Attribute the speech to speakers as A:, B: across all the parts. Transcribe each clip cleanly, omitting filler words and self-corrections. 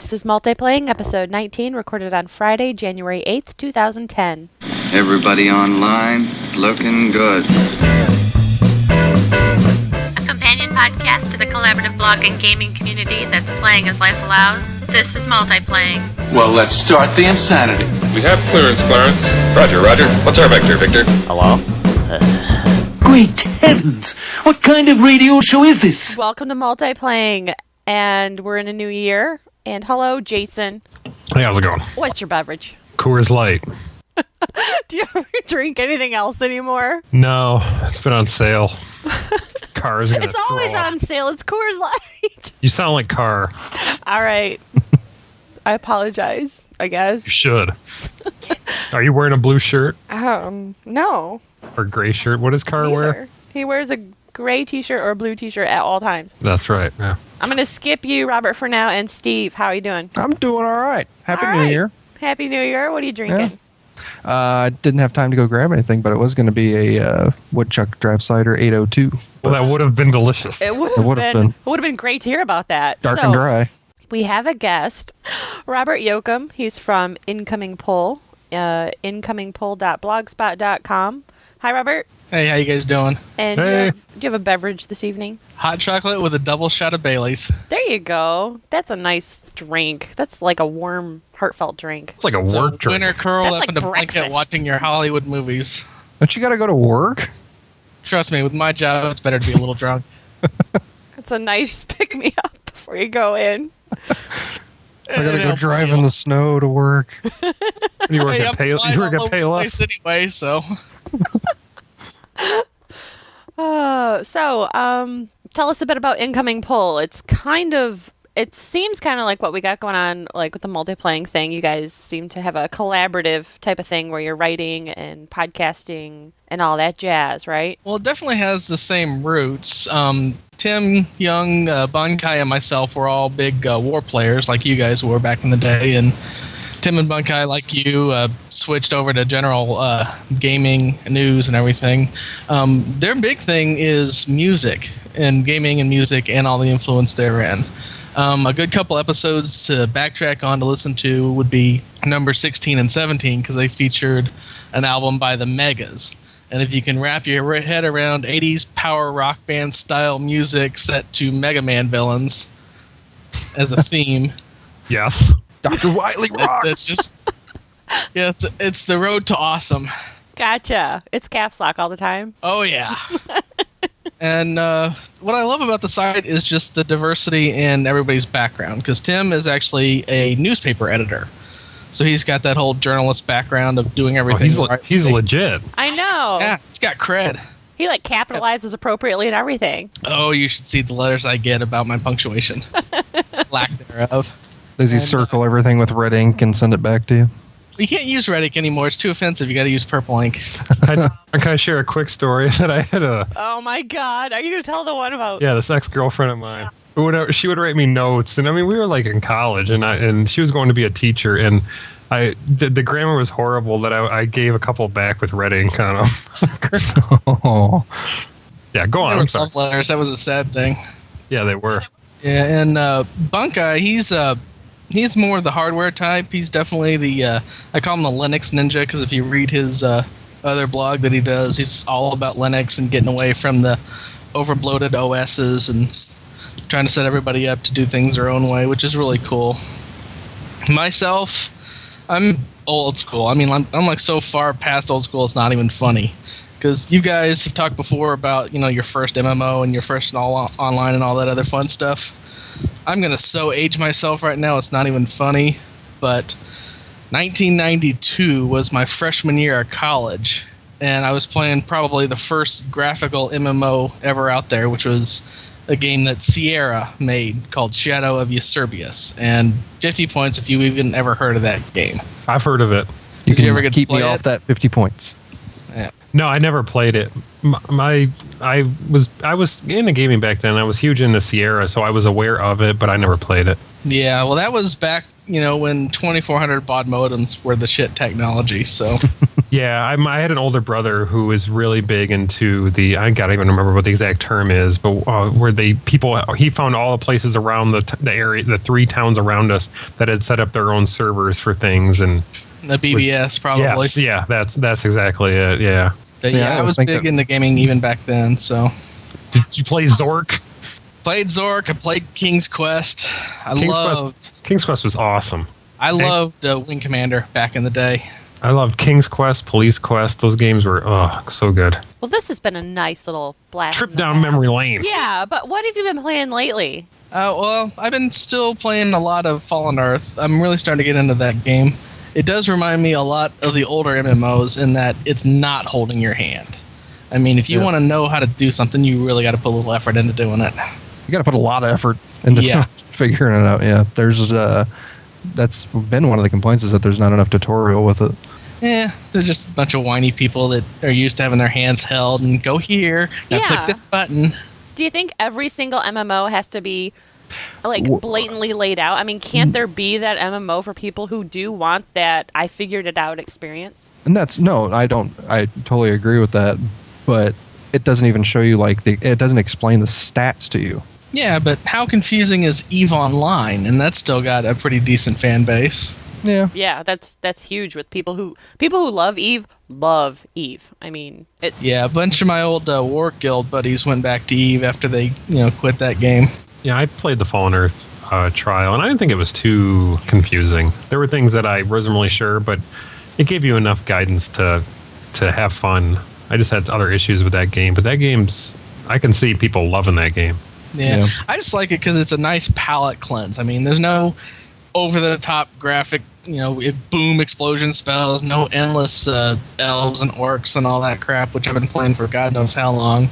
A: This is Multiplaying, episode 19, recorded on Friday, January 8th, 2010.
B: Everybody online, looking good.
A: A companion podcast to the collaborative blog and gaming community that's playing as life allows. This is Multiplaying.
C: Well, let's start the insanity.
D: We have clearance, Clarence. Roger. What's our vector, Victor?
E: Hello?
C: Great heavens! What kind of radio show is this?
A: Welcome to Multiplaying, and we're in a new year. And hello, Jason.
F: Hey, how's it going?
A: What's your beverage?
F: Coors Light.
A: Do you ever drink anything else anymore?
F: No, it's been on sale. Car's gonna
A: It's always on sale. It's Coors Light.
F: You sound like Car.
A: All right. I apologize, I guess.
F: You should. Are you wearing a blue shirt?
A: No.
F: Or gray shirt? What does Car wear?
A: He wears a gray t-shirt or a blue t-shirt at all times.
F: That's right, yeah.
A: I'm going to skip you, Robert, for now. And Steve, how are you doing?
E: I'm doing all right. Happy New Year.
A: Happy New Year. What are you drinking?
E: I didn't have time to go grab anything, but it was going to be a Woodchuck Draft Cider 802.
F: Well, that would have been delicious.
A: It would have been great to hear about that.
E: Dark and dry.
A: We have a guest, Robert Yocum. He's from Incoming Pull, incomingpull.blogspot.com. Hi, Robert.
G: Hey, how you guys doing?
A: And
F: hey.
A: do you have a beverage this evening?
G: Hot chocolate with a double shot of Bailey's.
A: There you go. That's a nice drink. That's like a warm, heartfelt drink.
F: It's like a work drink.
G: Winter curled
A: That's
G: up
A: like
G: in a blanket
A: breakfast.
G: watching your Hollywood movies.
E: Don't you got to go to work?
G: Trust me, with my job, it's better to be a little drunk.
A: It's a nice pick-me-up before you go in.
E: I got to go drive in the snow to work.
F: You work
G: Hey,
F: at
G: I'm
F: Payless?
G: flying
F: You work
G: all
F: at
G: over the
F: Payless?
G: place anyway, so...
A: Tell us a bit about Incoming Pull. It seems kind of like what we got going on, like with the Multiplaying thing. You guys seem to have a collaborative type of thing where you're writing and podcasting and all that jazz, right?
G: Well, it definitely has the same roots. Tim, Young, Bunkai, and myself were all big war players like you guys were back in the day, and Tim and Bunkai, like you, switched over to general gaming news and everything. Their big thing is music and gaming and music and all the influence therein. A good couple episodes to backtrack on to listen to would be number 16 and 17 because they featured an album by the Megas. And if you can wrap your head around 80s power rock band style music set to Mega Man villains as a theme.
F: Yes.
E: Dr. Wiley rocks.
G: That's just, yes, it's the road to awesome.
A: Gotcha. It's caps lock all the time.
G: Oh, yeah. And what I love about the site is just the diversity in everybody's background, because Tim is actually a newspaper editor. So he's got that whole journalist background of doing everything right.
F: He's legit.
A: I know.
G: Yeah, he's got cred.
A: He capitalizes appropriately and everything.
G: Oh, you should see the letters I get about my punctuation. Lack thereof.
E: Does he circle everything with red ink and send it back to you?
G: You can't use red ink anymore. It's too offensive. You got to use purple ink.
F: Can I share a quick story that I had
A: Oh my God. Are you going to tell the one about...
F: Yeah, this ex-girlfriend of mine. She would write me notes, and I mean, we were like in college, and she was going to be a teacher, and the grammar was horrible that I gave a couple back with red ink on them.
E: Oh.
F: Yeah, go on.
G: They were
F: I'm sorry.
G: love letters. That was a sad thing.
F: Yeah, they were.
G: Yeah, and Bunkai, he's more the hardware type. He's definitely the I call him the Linux ninja, because if you read his other blog that he does, he's all about Linux and getting away from the overbloated OSs and trying to set everybody up to do things their own way, which is really cool. Myself, I'm old school. I mean, I'm like so far past old school, it's not even funny. Because you guys have talked before about, your first MMO and your first online and all that other fun stuff. I'm going to so age myself right now, it's not even funny. But 1992 was my freshman year of college. And I was playing probably the first graphical MMO ever out there, which was a game that Sierra made called Shadow of Eusebius. And 50 points if you even ever heard of that game.
F: I've heard of it.
E: You
G: Did you ever
E: can
G: get to
E: keep me
G: play
E: off
G: it?
E: that 50 points.
G: Yeah.
F: No, I never played it. I was into gaming back then. I was huge into Sierra, so I was aware of it, but I never played it.
G: Yeah, well, that was back when 2400 baud modems were the shit technology. So
F: Yeah, I had an older brother who was really big into I gotta even remember what the exact term is, but where he found all the places around the area, the 3 towns around us that had set up their own servers for things, and
G: the BBS probably.
F: yes, yeah, that's exactly it. Yeah.
G: But
E: Yeah,
G: I
E: I
G: was
E: was
G: big
E: thinking-
G: into gaming even back then. So
F: Did you play Zork?
G: played Zork. I played King's Quest.
F: King's Quest was awesome.
G: I loved Wing Commander back in the day.
F: I loved King's Quest, Police Quest. Those games were so good.
A: Well, this has been a nice little blast.
F: Trip
A: from the
F: down
A: past.
F: memory lane.
A: Yeah, but what have you been playing lately?
G: Well, I've been still playing a lot of Fallen Earth. I'm really starting to get into that game. It does remind me a lot of the older MMOs in that it's not holding your hand. I mean, if you want to know how to do something, you really got to put a little effort into doing it.
E: You got to put a lot of effort into figuring it out. Yeah, there's that's been one of the complaints is that there's not enough tutorial with it.
G: Yeah, they're just a bunch of whiny people that are used to having their hands held and go here, now click this button.
A: Do you think every single MMO has to be blatantly laid out? I mean, can't there be that MMO for people who do want that I figured it out experience?
E: And I totally agree with that, but it doesn't even show you it doesn't explain the stats to you.
G: Yeah, but how confusing is EVE Online? And that's still got a pretty decent fan base.
E: Yeah.
A: Yeah, that's huge with people who love Eve. I mean, it's
G: a bunch of my old War Guild buddies went back to EVE after they quit that game.
F: Yeah, I played the Fallen Earth trial, and I didn't think it was too confusing. There were things that I wasn't really sure, but it gave you enough guidance to have fun. I just had other issues with that game, but I can see people loving that game.
G: Yeah. I just like it because it's a nice palette cleanse. I mean, there's no over-the-top graphic, boom explosion spells, no endless elves and orcs and all that crap, which I've been playing for God knows how long.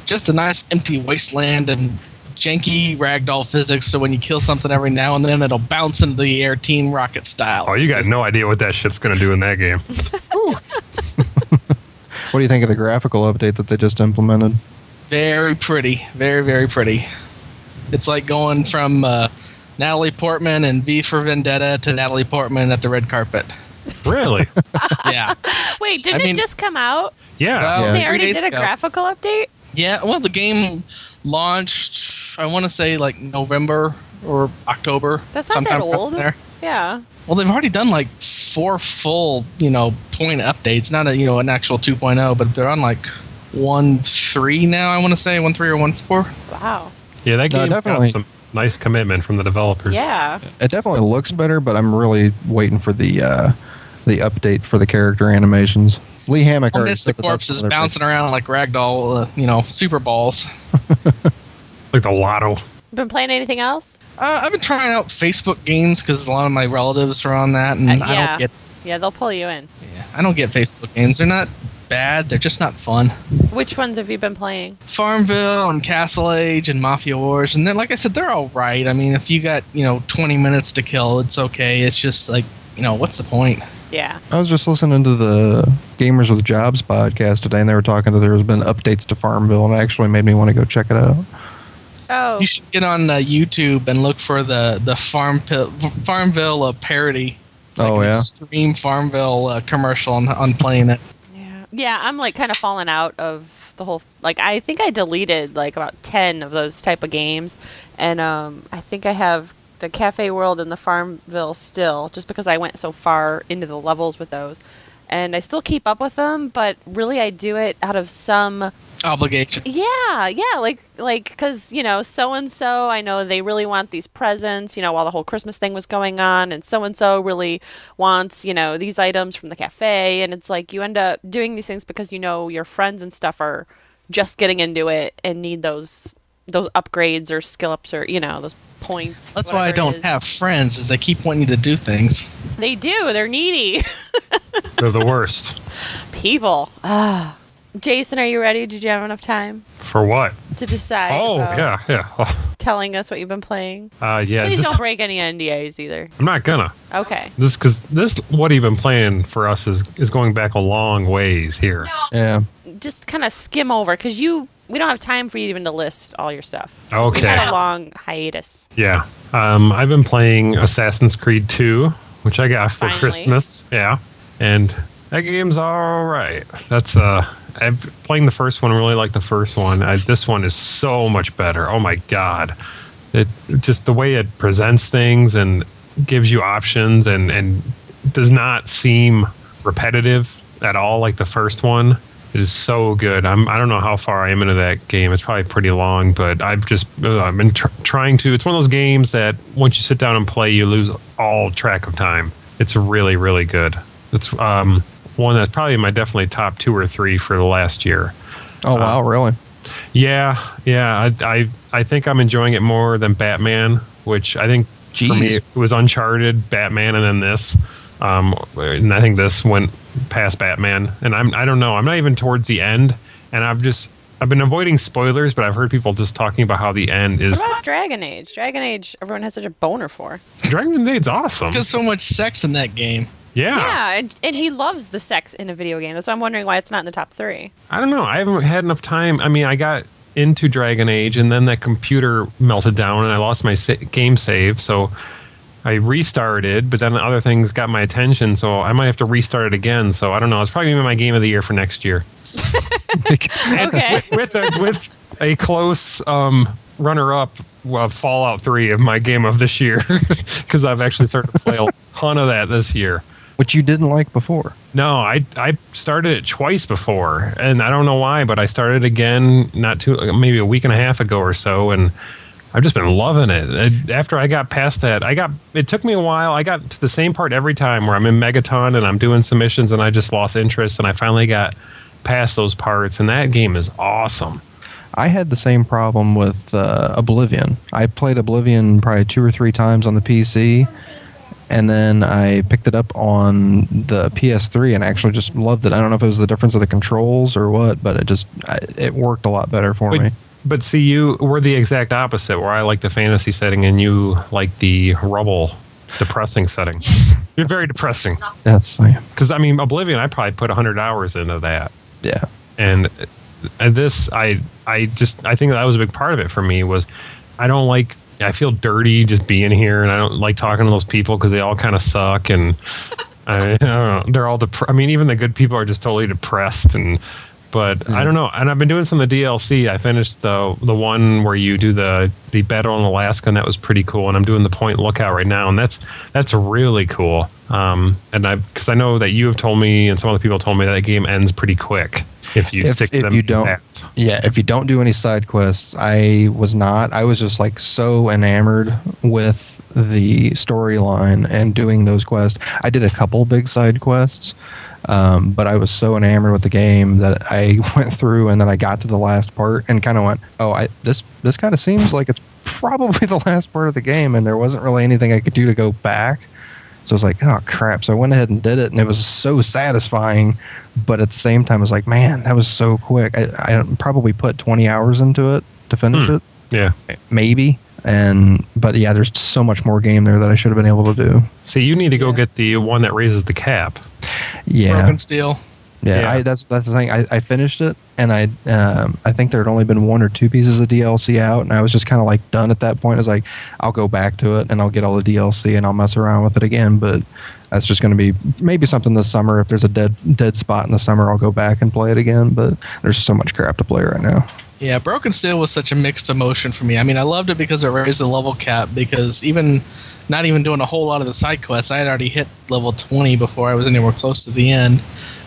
G: Just a nice empty wasteland and janky ragdoll physics, so when you kill something every now and then, it'll bounce into the air Team Rocket style.
F: Oh, you got no idea what that shit's going to do in that game.
E: What do you think of the graphical update that they just implemented?
G: Very pretty. Very, very pretty. It's like going from Natalie Portman and V for Vendetta to Natalie Portman at the red carpet.
F: Really?
G: Yeah.
A: Wait, didn't it just come out?
F: Yeah.
A: They already did a graphical update?
G: Yeah, well, the game launched, I want to say, November or October.
A: That's not that old.
G: There.
A: Yeah.
G: Well, they've already done 4 full, point updates. Not an actual 2.0, but they're on 1.3 now, I want to say. 1.3 or 1.4.
A: Wow.
F: Yeah, that game
E: definitely
F: got some nice commitment from the developers.
A: Yeah.
E: It definitely looks better, but I'm really waiting for the update for the character animations. Lee Hammock
G: I'll
E: already
G: miss the
E: said that that's
G: corpses
E: another
G: bouncing around like ragdoll, super balls.
F: Like the lotto.
A: Been playing anything else?
G: I've been trying out Facebook games because a lot of my relatives are on that, and I
A: they'll pull you in.
G: I don't get Facebook games. They're not bad. They're just not fun.
A: Which ones have you been playing?
G: Farmville and Castle Age and Mafia Wars, and like I said, they're all right. I mean, if you got 20 minutes to kill, it's okay. It's just what's the point?
A: Yeah.
E: I was just listening to the Gamers with Jobs podcast today, and they were talking that there has been updates to Farmville, and it actually made me want to go check it out.
A: Oh.
G: You should get on YouTube and look for the Farmville parody. It's like an extreme Farmville commercial on playing it.
A: Yeah, I'm kind of falling out of the whole. I think I deleted about 10 of those type of games, and I think I have the Cafe World and the Farmville still, just because I went so far into the levels with those, and I still keep up with them, but really I do it out of some
G: obligation.
A: Yeah, because so and so, I know they really want these presents, while the whole Christmas thing was going on, and so really wants these items from the cafe, and it's you end up doing these things because your friends and stuff are just getting into it and need those upgrades or skill ups or those points.
G: That's why I don't have friends, is they keep wanting to do things.
A: They do. They're needy.
F: They're the worst.
A: People. Jason, are you ready? Did you have enough time
F: For what?
A: to decide?
F: Oh,
A: about
F: yeah. Oh,
A: telling us what you've been playing?
F: yeah.
A: Please don't break any NDAs either.
F: I'm not gonna.
A: Okay.
F: Because what you've been playing for us is going back a long ways here.
E: Yeah.
A: Just kind of skim over, because you we don't have time for you even to list all your stuff.
F: Okay.
A: We had a long hiatus.
F: Yeah. I've been playing Assassin's Creed 2, which I got for
A: Finally.
F: Christmas. Yeah. And that game's all right. That's I've playing the first one. I really like the first one. This one is so much better. Oh my god! It just the way it presents things and gives you options and does not seem repetitive at all like the first one. It is so good. I don't know how far I am into that game. It's probably pretty long, but I've been trying to. It's one of those games that once you sit down and play, you lose all track of time. It's really, really good. It's one that's probably in my definitely top 2 or 3 for the last year.
E: Oh wow, really?
F: Yeah. I think I'm enjoying it more than Batman, which I think for me it was Uncharted, Batman, and then this. And I think this went past Batman. And I don't know. I'm not even towards the end, and I've been avoiding spoilers, but I've heard people just talking about how the end is.
A: What about Dragon Age? Dragon Age, everyone has such a boner for.
F: Dragon Age's awesome.
G: There's so much sex in that game.
A: Yeah, and he loves the sex in a video game. That's why I'm wondering why it's not in the top 3.
F: I don't know. I haven't had enough time. I mean, I got into Dragon Age, and then that computer melted down, and I lost my game save, so I restarted, but then other things got my attention, so I might have to restart it again. So I don't know. It's probably going to be my game of the year for next year.
A: Okay.
F: with a close runner-up Fallout 3 of my game of this year, because I've actually started to play a ton of that this year.
E: Which you didn't like before.
F: No, I started it twice before, and I don't know why, but I started again maybe a week and a half ago or so, and I've just been loving it. After I got past that, it took me a while. I got to the same part every time where I'm in Megaton and I'm doing some missions and I just lost interest, and I finally got past those parts, and that game is awesome.
E: I had the same problem with Oblivion. I played Oblivion probably 2 or 3 times on the PC, and then I picked it up on the PS3 and actually just loved it. I don't know if it was the difference of the controls or what, but it worked a lot better for me.
F: But see, we're the exact opposite, where I like the fantasy setting and you like the rubble, depressing setting. You're very depressing.
E: Yes, I am.
F: Because, I mean, Oblivion, I probably put 100 hours into that.
E: Yeah.
F: And this, I think that was a big part of it for me was I feel dirty just being here, and I don't like talking to those people because they all kind of suck, and I don't know, they're all I mean, even the good people are just totally depressed, but I don't know. And I've been doing some of the DLC. I finished the one where you do the battle in Alaska, and that was pretty cool. And I'm doing the Point Lookout right now, and that's really cool. And because I know that you have told me, and some other people told me that game ends pretty quick if you stick to them.
E: If you don't do any side quests. I was just like so enamored with the storyline and doing those quests. I did a couple big side quests, but I was so enamored with the game that I went through, and then I got to the last part and kind of went, this kind of seems like it's probably the last part of the game, and there wasn't really anything I could do to go back. So I was like, oh crap. So I went ahead and did it, and it was so satisfying, but at the same time I was like, man, that was so quick. I probably put 20 hours into it to finish it.
F: Yeah.
E: Maybe. But yeah, there's so much more game there that I should have been able to do.
F: See, you need to go get the one that raises the cap.
E: Yeah.
G: Broken Steel.
E: Yeah. That's the thing. I finished it, and I think there had only been 1 or 2 pieces of DLC out, and I was just kind of like done at that point. I was like, I'll go back to it and I'll get all the DLC and I'll mess around with it again. But that's just going to be maybe something this summer. If there's a dead spot in the summer, I'll go back and play it again. But there's so much crap to play right now.
G: Yeah, Broken Steel was such a mixed emotion for me. I mean, I loved it because it raised the level cap, because not even doing a whole lot of the side quests, I had already hit level 20 before I was anywhere close to the end.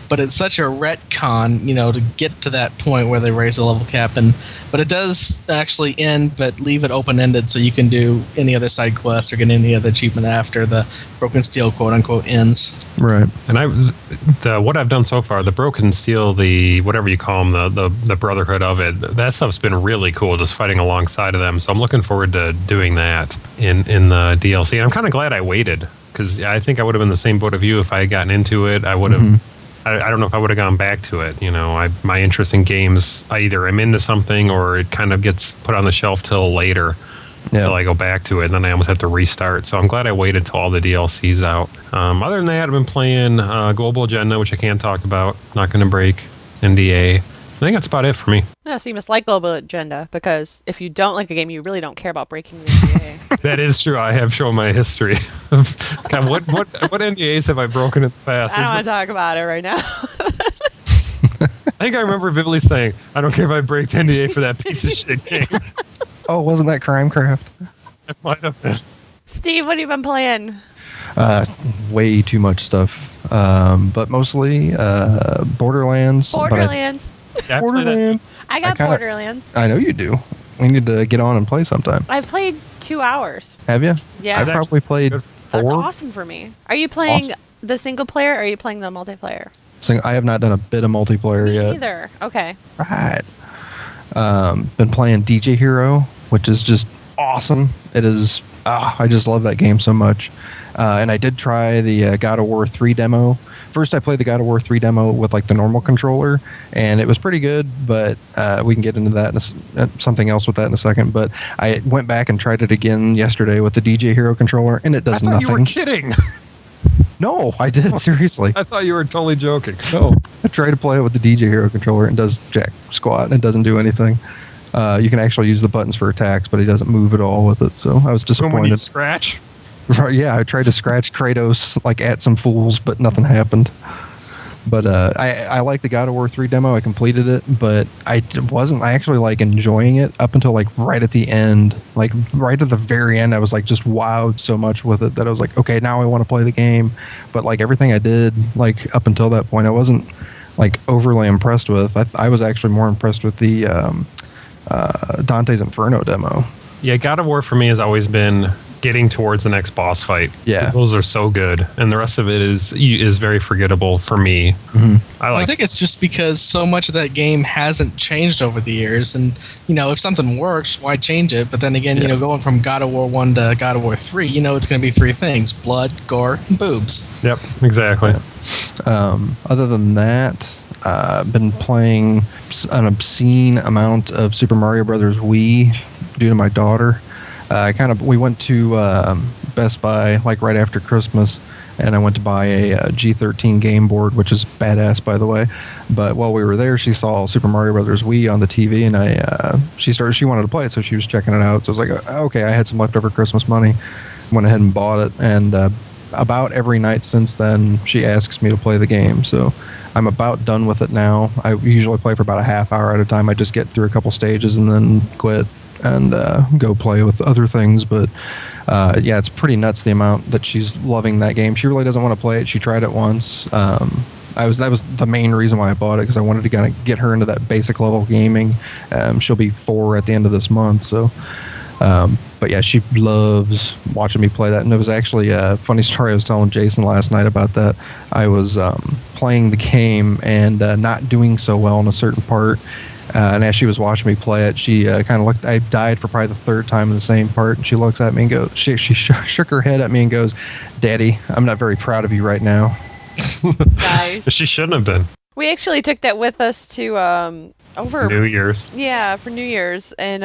G: But it's such a retcon, to get to that point where they raise the level cap. But it does actually end, but leave it open-ended so you can do any other side quests or get any other achievement after the Broken Steel quote-unquote ends.
E: Right.
F: And what I've done so far, the Broken Steel, the whatever you call them, the brotherhood of it, that stuff's been really cool, just fighting alongside of them. So I'm looking forward to doing that in the DLC. And I'm kind of glad I waited, because I think I would have been the same boat of you if I had gotten into it. I would have... Mm-hmm. I don't know if I would have gone back to it. My interest in games, I either am into something or it kind of gets put on the shelf till later, till I go back to it, and then I almost have to restart. So I'm glad I waited till all the DLC's out. Other than that, I've been playing Global Agenda, which I can't talk about. Not going to break NDA. think that's about it for me.
A: Yeah, so you must like Global Agenda, because if you don't like a game, you really don't care about breaking the NDA.
F: That is true. I have shown my history. God, what NDAs have I broken in the past?
A: I don't want to talk about it right now.
F: I think I remember vividly saying, I don't care if I break the NDA for that piece of shit game.
E: Oh, wasn't that Crimecraft?
F: It might have been.
A: Steve, what have you been playing?
E: Way too much stuff. But mostly Borderlands.
A: Borderlands.
F: Yeah, I played that.
E: Borderlands.
A: I got Borderlands.
E: I know you do. We need to get on and play sometime.
A: I've played 2 hours.
E: Have you?
A: Yeah.
E: I've probably played 4.
A: That's awesome for me. Are you playing the single player, or are you playing the multiplayer?
E: I have not done a bit of multiplayer
A: Me
E: yet.
A: either. Okay.
E: Right. Been playing DJ Hero, which is just awesome. It is. I just love that game so much. And I did try the God of War 3 demo. First, I played the God of War 3 demo with like the normal controller, and it was pretty good. But we can get into that something else with that in a second. But I went back and tried it again yesterday with the DJ Hero controller, and it does
F: I thought
E: nothing.
F: you were kidding.
E: No, I did seriously.
F: I thought you were totally joking.
E: No, I tried to play it with the DJ Hero controller, and it does jack squat, and it doesn't do anything. You can actually use the buttons for attacks, but he doesn't move at all with it. So I was disappointed.
F: When you scratch?
E: Yeah, I tried to scratch Kratos like at some fools, but nothing happened. But I like the God of War 3 demo. I completed it, but I actually like enjoying it up until like right at the end. Like right at the very end, I was like just wowed so much with it that I was like, okay, now I want to play the game. But like everything I did like up until that point, I wasn't like overly impressed with. I was actually more impressed with the Dante's Inferno demo.
F: Yeah, God of War for me has always been getting towards the next boss fight.
E: Yeah,
F: those are so good, and the rest of it is very forgettable for me.
E: Mm-hmm.
G: I think it's just because so much of that game hasn't changed over the years, and if something works, why change it? But then again, going from God of War 1 to God of War 3, it's going to be 3 things: blood, gore, and boobs.
F: Yep, exactly.
E: Yeah. Other than that, I've been playing an obscene amount of Super Mario Brothers Wii due to my daughter. We went to Best Buy like right after Christmas, and I went to buy a G13 game board, which is badass, by the way. But while we were there, she saw Super Mario Brothers Wii on the TV, and she wanted to play it, so she was checking it out. So I was like, okay, I had some leftover Christmas money, went ahead and bought it, and about every night since then, she asks me to play the game. So I'm about done with it now. I usually play for about a half hour at a time. I just get through a couple stages and then quit and go play with other things. But yeah, it's pretty nuts the amount that she's loving that game. She really doesn't want to play it. She tried it once. That was the main reason why I bought it, because I wanted to kind of get her into that basic level of gaming. She'll be 4 at the end of this month, so but yeah, she loves watching me play that. And it was actually a funny story I was telling Jason last night about that. I was playing the game and not doing so well in a certain part. And as she was watching me play it, she kind of looked. I died for probably the 3rd time in the same part, and she looks at me and goes. She shook her head at me and goes, "Daddy, I'm not very proud of you right now."
A: Nice.
F: She shouldn't have been.
A: We actually took that with us to over
F: New Year's.
A: Yeah, for New Year's, and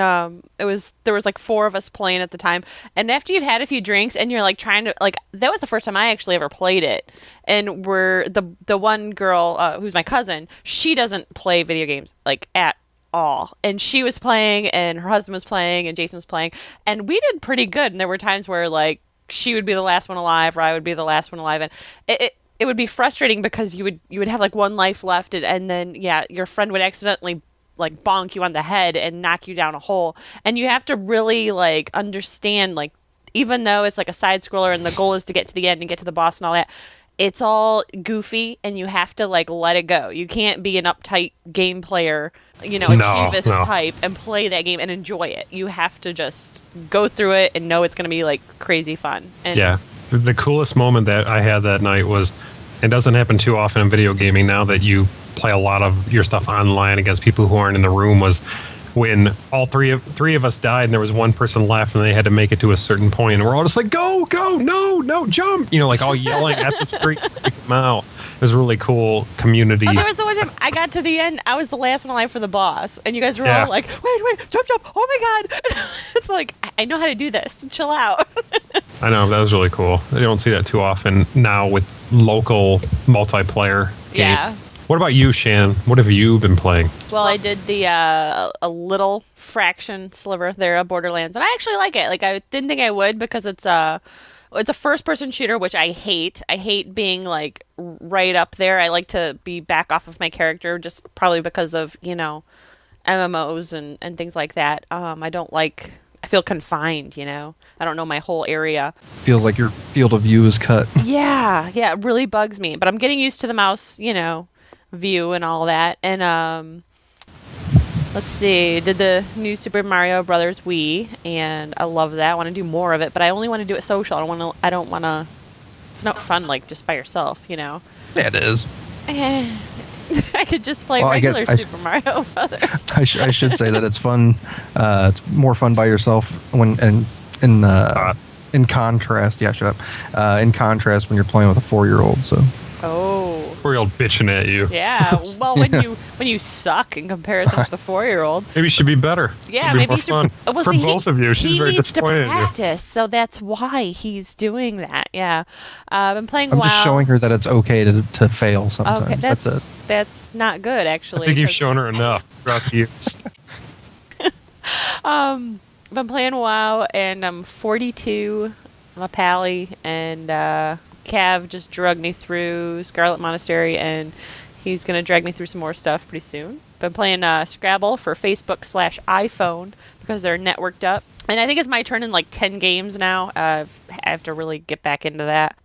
A: there was like 4 of us playing at the time. And after you've had a few drinks and you're like trying to that was the first time I actually ever played it. And we're the one girl who's my cousin, she doesn't play video games like at all, and she was playing, and her husband was playing, and Jason was playing, and we did pretty good. And there were times where like she would be the last one alive, or I would be the last one alive, and it would be frustrating because you would have like 1 life left, and then your friend would accidentally like bonk you on the head and knock you down a hole, and you have to really like understand, like, even though it's like a side scroller and the goal is to get to the end and get to the boss and all that, it's all goofy, and you have to like let it go. You can't be an uptight game player, achievist type, and play that game and enjoy it. You have to just go through it and know it's going to be like crazy fun. And
F: yeah, the coolest moment that I had that night was, it doesn't happen too often in video gaming now that you play a lot of your stuff online against people who aren't in the room, was when all three of us died and there was one person left and they had to make it to a certain point, and we're all just like, go, no, jump, like all yelling at the screen to freak them out. It was really cool community.
A: Oh, there was the one time I got to the end, I was the last one alive for the boss, and you guys were all like, wait, jump, oh my god. It's like, I know how to do this, chill out.
F: I know, that was really cool. I don't see that too often now with local multiplayer games. What about you, Shan? What have you been playing?
A: Well, I did the a little fraction sliver there of Borderlands, and I actually like it. Like, I didn't think I would because it's a first-person shooter, which I hate. I hate being like right up there. I like to be back off of my character, just probably because of MMOs and things like that. I don't like. I feel confined. I don't know my whole area.
E: Feels like your field of view is cut.
A: Yeah, it really bugs me. But I'm getting used to the mouse, view and all that. And let's see, did the new Super Mario Brothers Wii, and I love that. I want to do more of it, but I only want to do it social. I don't want to. It's not fun like just by yourself,
E: Yeah, it is.
A: I could just play regular Super Mario Brothers.
E: I should say that it's fun. It's more fun by yourself when in contrast. Yeah, shut up. In contrast, when you're playing with a 4-year-old. So.
A: Oh.
F: 4-year-old bitching at you.
A: Yeah. Well, when you suck in comparison to the 4-year-old.
F: Maybe you should be better.
A: Yeah,
F: maybe
A: you
F: more
A: should.
F: Fun. For both of you, she's very disappointed in you.
A: He needs to practice, so that's why he's doing that. Yeah. I've been playing WoW.
E: I'm just showing her that it's okay to fail sometimes.
A: Okay,
E: that's it.
A: That's not good, actually.
F: I think you've shown her enough throughout the years.
A: I've been playing WoW, and I'm 42. I'm a pally, and Cav just drugged me through Scarlet Monastery, and he's going to drag me through some more stuff pretty soon. Been playing Scrabble for Facebook/iPhone because they're networked up. And I think it's my turn in like 10 games now. I have to really get back into that.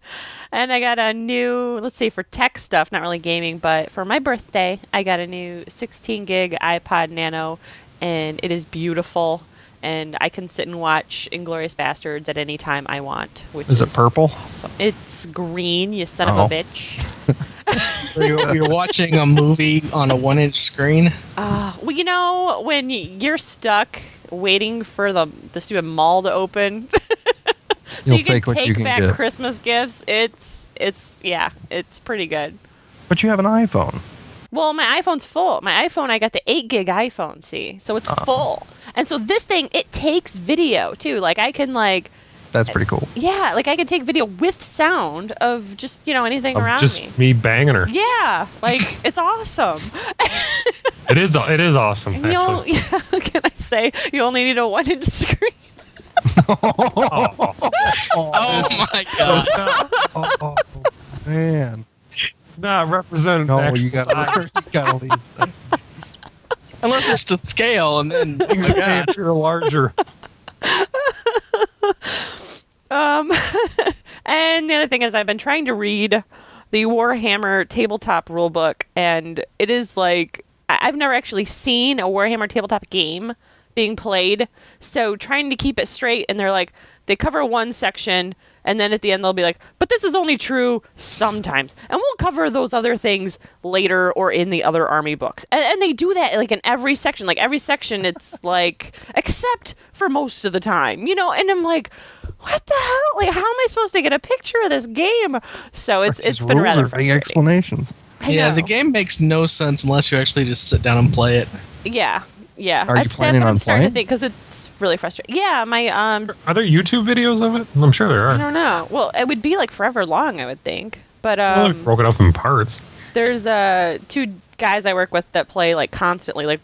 A: And I got a new, let's see, for tech stuff, not really gaming, but for my birthday, I got a new 16 gig iPod Nano, and it is beautiful. And I can sit and watch Inglourious Bastards at any time I want. Which is
E: it purple?
A: Awesome. It's green, you son of a bitch.
G: You're watching a movie on a 1-inch screen?
A: Well, when you're stuck waiting for the stupid mall to open, so you can take back Christmas gifts, it's pretty good.
E: But you have an iPhone.
A: Well, my iPhone's full. My iPhone, I got the 8 gig iPhone, see? So it's full. And so this thing, it takes video, too. Like, I can, like...
E: That's pretty cool.
A: Yeah, like, I can take video with sound of just, anything around
F: just
A: me.
F: Me banging her.
A: Yeah, like, it's awesome.
F: It is awesome, actually.
A: What can I say? You only need a 1-inch screen.
G: Oh, my God.
E: Oh, man.
F: Not representing.
E: No, you gotta leave that.
G: Unless it's to scale, and then oh my God.
F: If you're larger.
A: And the other thing is, I've been trying to read the Warhammer tabletop rulebook, and it is like I've never actually seen a Warhammer tabletop game being played. So trying to keep it straight, and they cover one section. And then at the end, they'll be like, but this is only true sometimes. And we'll cover those other things later or in the other army books. And they do that like in every section. Like every section, it's like, except for most of the time, And I'm like, what the hell? Like, how am I supposed to get a picture of this game? So it's been rather frustrating.
E: Explanations.
G: Yeah, the game makes no sense unless you actually just sit down and play it.
A: Yeah.
E: Are you planning on
A: starting
E: playing?
A: to think, because it's really frustrating. Yeah, my
F: Are there YouTube videos of it? I'm sure there are.
A: I don't know. Well, it would be like forever long, I would think. But
F: well, broken up in parts.
A: There's 2 guys I work with that play like constantly. Like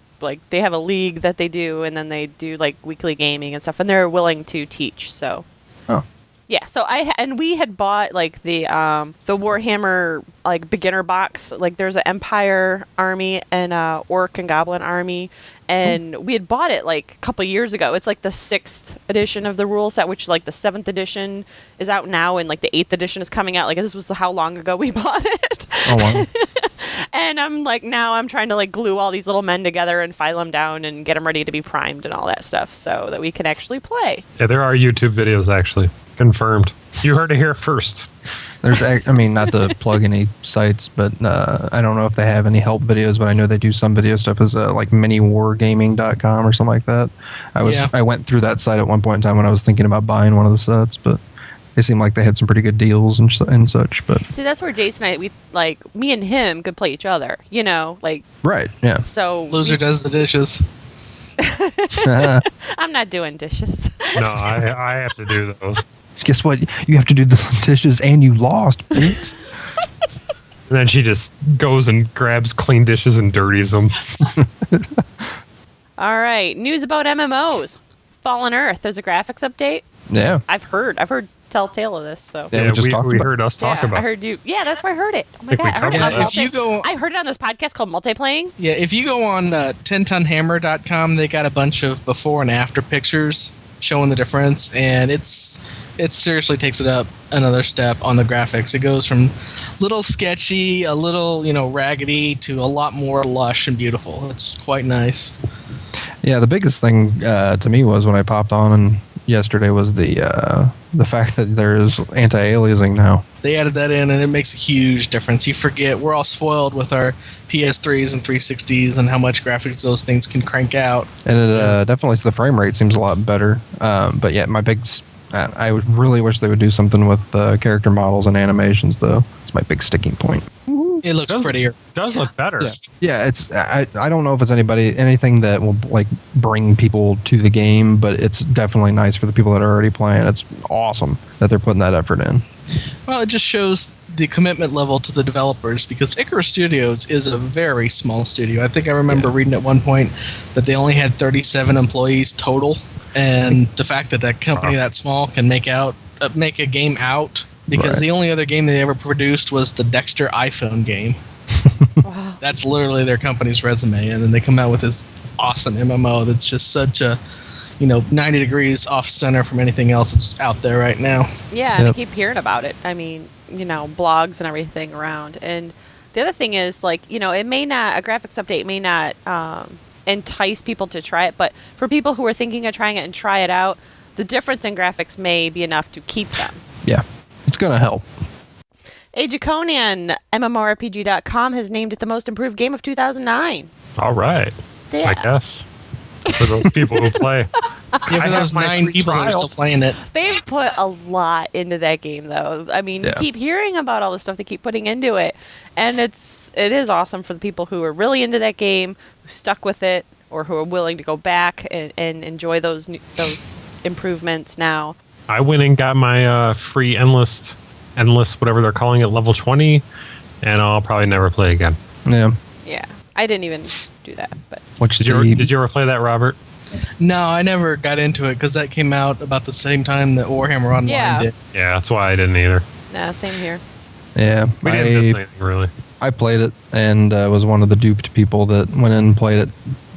A: they have a league that they do, and then they do like weekly gaming and stuff, and they're willing to teach. So.
E: Oh.
A: Yeah, so we had bought like the Warhammer like beginner box. Like there's an Empire army and a Orc and Goblin army, and we had bought it like a couple years ago. It's like the 6th edition of the rule set, which like the 7th edition is out now, and like the 8th edition is coming out. Like this was how long ago we bought it.
E: Oh wow.
A: And I'm like, now I'm trying to like glue all these little men together and file them down and get them ready to be primed and all that stuff, so that we can actually play.
F: Yeah, there are YouTube videos actually. Confirmed. You heard it here first.
E: There's, not to plug any sites, but I don't know if they have any help videos, but I know they do some video stuff as like miniwargaming.com or something like that. I went through that site at one point in time when I was thinking about buying one of the sets, but they seemed like they had some pretty good deals and such. But
A: see, that's where Jason and me and him could play each other, like
E: right, yeah.
A: So
G: Loser does the dishes.
A: I'm not doing dishes.
F: No, I have to do those.
E: Guess what? You have to do the dishes, and you lost, bitch.
F: And then she just goes and grabs clean dishes and dirties them.
A: All right, news about MMOs. Fallen Earth. There's a graphics update.
E: Yeah.
A: I've heard telltale of this. So
E: Yeah, we just talked about
F: heard us talk about
A: I heard you. Yeah, that's where I heard it. Oh my
F: Think we
A: god! I heard, it
F: covered
A: on
F: it.
G: If you go,
A: I heard it on this podcast called Multiplaying.
G: yeah, if you go on 10tonhammer.com, they got a bunch of before and after pictures showing the difference, and it seriously takes it up another step on the graphics. It goes from little sketchy, a little raggedy, to a lot more lush and beautiful. It's quite nice.
E: Yeah, the biggest thing to me was when I popped on and yesterday was the fact that there's anti-aliasing now.
G: They added that in, and it makes a huge difference. You forget we're all spoiled with our PS3s and 360s and how much graphics those things can crank out.
E: And it definitely the frame rate seems a lot better. But yeah, I would really wish they would do something with character models and animations, though. It's my big sticking point.
G: It looks prettier.
F: Does look better.
E: Yeah, it's I don't know if it's anything that will like bring people to the game, but it's definitely nice for the people that are already playing. It's awesome that they're putting that effort in.
G: Well, it just shows the commitment level to the developers, because Icarus Studios is a very small studio. I think I remember reading at one point that they only had 37 employees total, and the fact that company that small can make a game out, because the only other game they ever produced was the Dexter iPhone game.
A: Wow.
G: That's literally their company's resume, and then they come out with this awesome MMO that's just such a 90 degrees off center from anything else that's out there right now.
A: Yeah, and I keep hearing about it. I mean, blogs and everything around. And the other thing is, like, it may not, a graphics update may not entice people to try it, but for people who are thinking of trying it and try it out, the difference in graphics may be enough to keep them.
E: Yeah, it's going to help.
A: Age of Conan, MMORPG.com has named it the most improved game of 2009.
F: All right.
A: Yeah.
F: I guess. For those people who play.
G: Yeah, for those 9 people that are still playing it.
A: They've put a lot into that game, though. I mean, you keep hearing about all the stuff they keep putting into it, and it is awesome for the people who are really into that game, who stuck with it, or who are willing to go back and enjoy those improvements now.
F: I went and got my free endless, whatever they're calling it, level 20, and I'll probably never play again.
E: Yeah.
A: Yeah, I didn't even do that, but
F: Did you ever play that, Robert?
G: No, I never got into it because that came out about the same time that Warhammer Online did.
F: Yeah, that's why I didn't either.
A: nah, same here.
E: Yeah.
F: We didn't miss anything, really.
E: I played it and was one of the duped people that went in and played it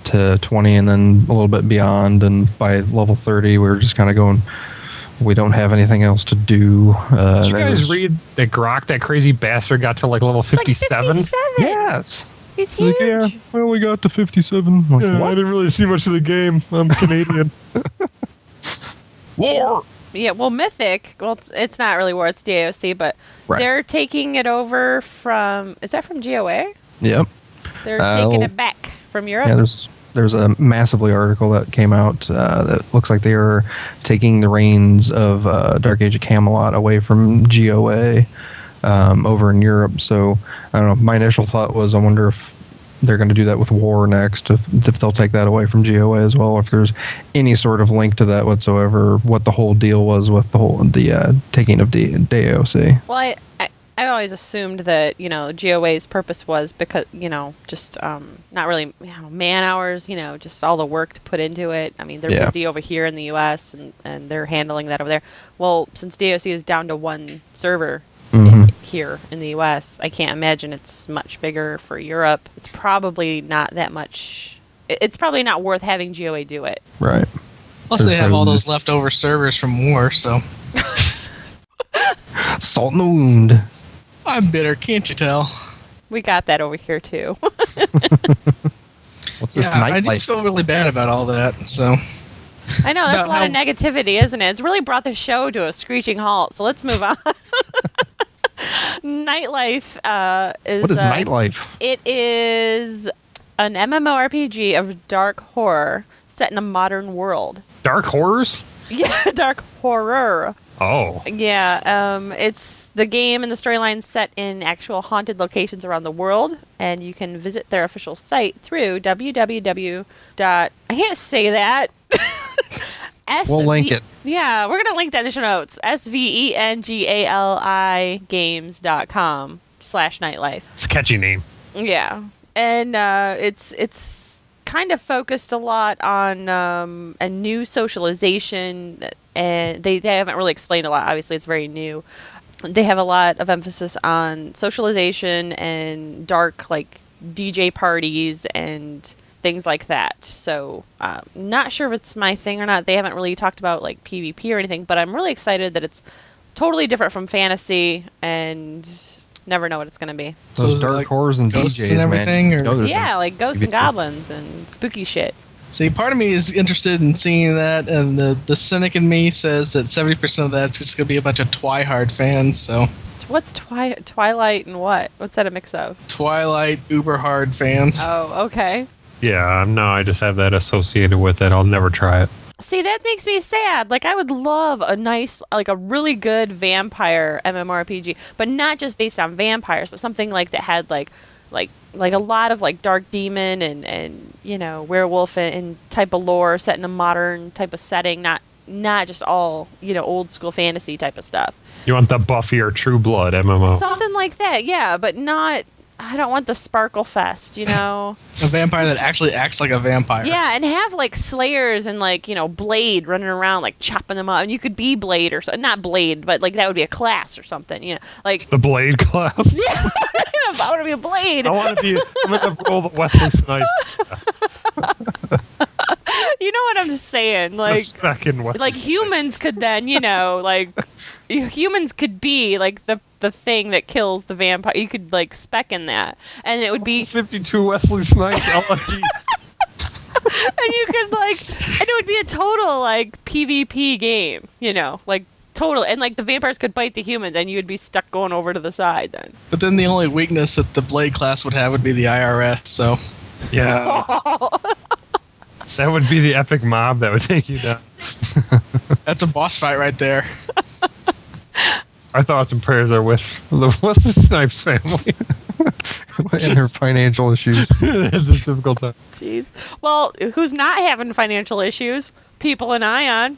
E: to 20 and then a little bit beyond. And by level 30, we were just kind of going, we don't have anything else to do.
F: Did you guys read that Grok, that crazy bastard, got to like level 57?
A: Like 57?
E: Yes.
A: He's huge.
E: Like, yeah, we only got to 57. Like,
F: Yeah, I
E: what?
F: didn't really see much of the game. I'm Canadian.
E: War.
A: Yeah, well, Mythic, it's not really War, it's DAoC, but they're taking it over from, is that from GOA?
E: Yep.
A: They're taking it back from Europe?
E: Yeah, there's a massively article that came out that looks like they are taking the reins of Dark Age of Camelot away from GOA over in Europe. So, I don't know, my initial thought was I wonder if they're going to do that with War next, if they'll take that away from GOA as well, or if there's any sort of link to that whatsoever, what the whole deal was with the taking of DAoC.
A: Well, I always assumed that, GOA's purpose was because, just not really man hours, just all the work to put into it. I mean, they're busy over here in the U.S. and they're handling that over there. Well, since DAoC is down to one server here in the U.S., I can't imagine it's much bigger for Europe. It's probably not that much. It's probably not worth having GOA do it.
E: Right.
G: Plus, they have all those leftover servers from War, so.
E: Salt in the wound.
G: I'm bitter, can't you tell?
A: We got that over here, too.
E: What's this
G: I do
E: Nightlife?
G: feel really bad about all that, so.
A: I know, that's a lot of negativity, isn't it? It's really brought the show to a screeching halt, so let's move on. Nightlife is...
E: What is Nightlife?
A: It is an MMORPG of dark horror set in a modern world.
F: Dark Horrors?
A: Yeah, dark horror.
F: Oh.
A: Yeah, it's the game and the storyline set in actual haunted locations around the world, and you can visit their official site through www. I can't say that.
E: We'll link it.
A: Yeah, we're going to link that in the show notes. SVENGALI games.com. Nightlife.
F: It's a catchy name.
A: Yeah, and it's kind of focused a lot on a new socialization, and they haven't really explained a lot. Obviously, it's very new. They have a lot of emphasis on socialization and dark, like, DJ parties and things like that. So, not sure if it's my thing or not. They haven't really talked about, like, PvP or anything, but I'm really excited that it's totally different from fantasy and never know what it's going to be.
G: So
E: Those
G: is it
E: dark
G: like
E: horrors and
G: ghosts
E: DJs,
G: and everything,
E: man.
G: or-
E: Those are
A: Yeah, like ghosts and
E: PvP.
A: goblins and spooky shit.
G: See, part of me is interested in seeing that, and the cynic in me says that 70% of that's just going to be a bunch of Twihard fans, so...
A: What's Twilight and what? What's that a mix of?
G: Twilight Uberhard fans.
A: Oh, okay.
F: Yeah, no, I just have that associated with it. I'll never try it.
A: See, that makes me sad. Like, I would love a nice, like, a really good vampire MMORPG, but not just based on vampires, but something like that had like a lot of, like, dark demon and you know, werewolf and type of lore set in a modern type of setting, not just all, you know, old school fantasy type of stuff.
F: You want the Buffy or True Blood MMO?
A: Something like that, yeah, but not. I don't want the Sparkle Fest, you know.
G: A vampire that actually acts like a vampire.
A: Yeah, and have, like, Slayers and, like, you know, Blade running around, like, chopping them up. And you could be Blade or so, not Blade, but, like, that would be a class or something, you know. Like,
F: The Blade class.
A: yeah, I want to be a Blade.
F: I'm gonna roll the Wesley Snipes.
A: You know what I'm just saying? Like,
F: The second Wesley
A: like
F: Snipes.
A: humans could then, you know, like, humans could be, like, the thing that kills the vampire. You could, like, spec in that. And it would be...
F: 52 Wesley Snipes. LFG.
A: And you could, like, and it would be a total, like, PvP game, you know, like, total. And, like, the vampires could bite the humans, and you would be stuck going over to the side then.
G: But then the only weakness that the Blade class would have would be the IRS, so...
F: Yeah. That would be the epic mob that would take you down.
G: That's a boss fight right there.
F: Our thoughts and prayers are with the Wesley Snipes family.
E: and their financial issues.
F: It's a difficult time.
A: Jeez. Well, who's not having financial issues? People in Aion.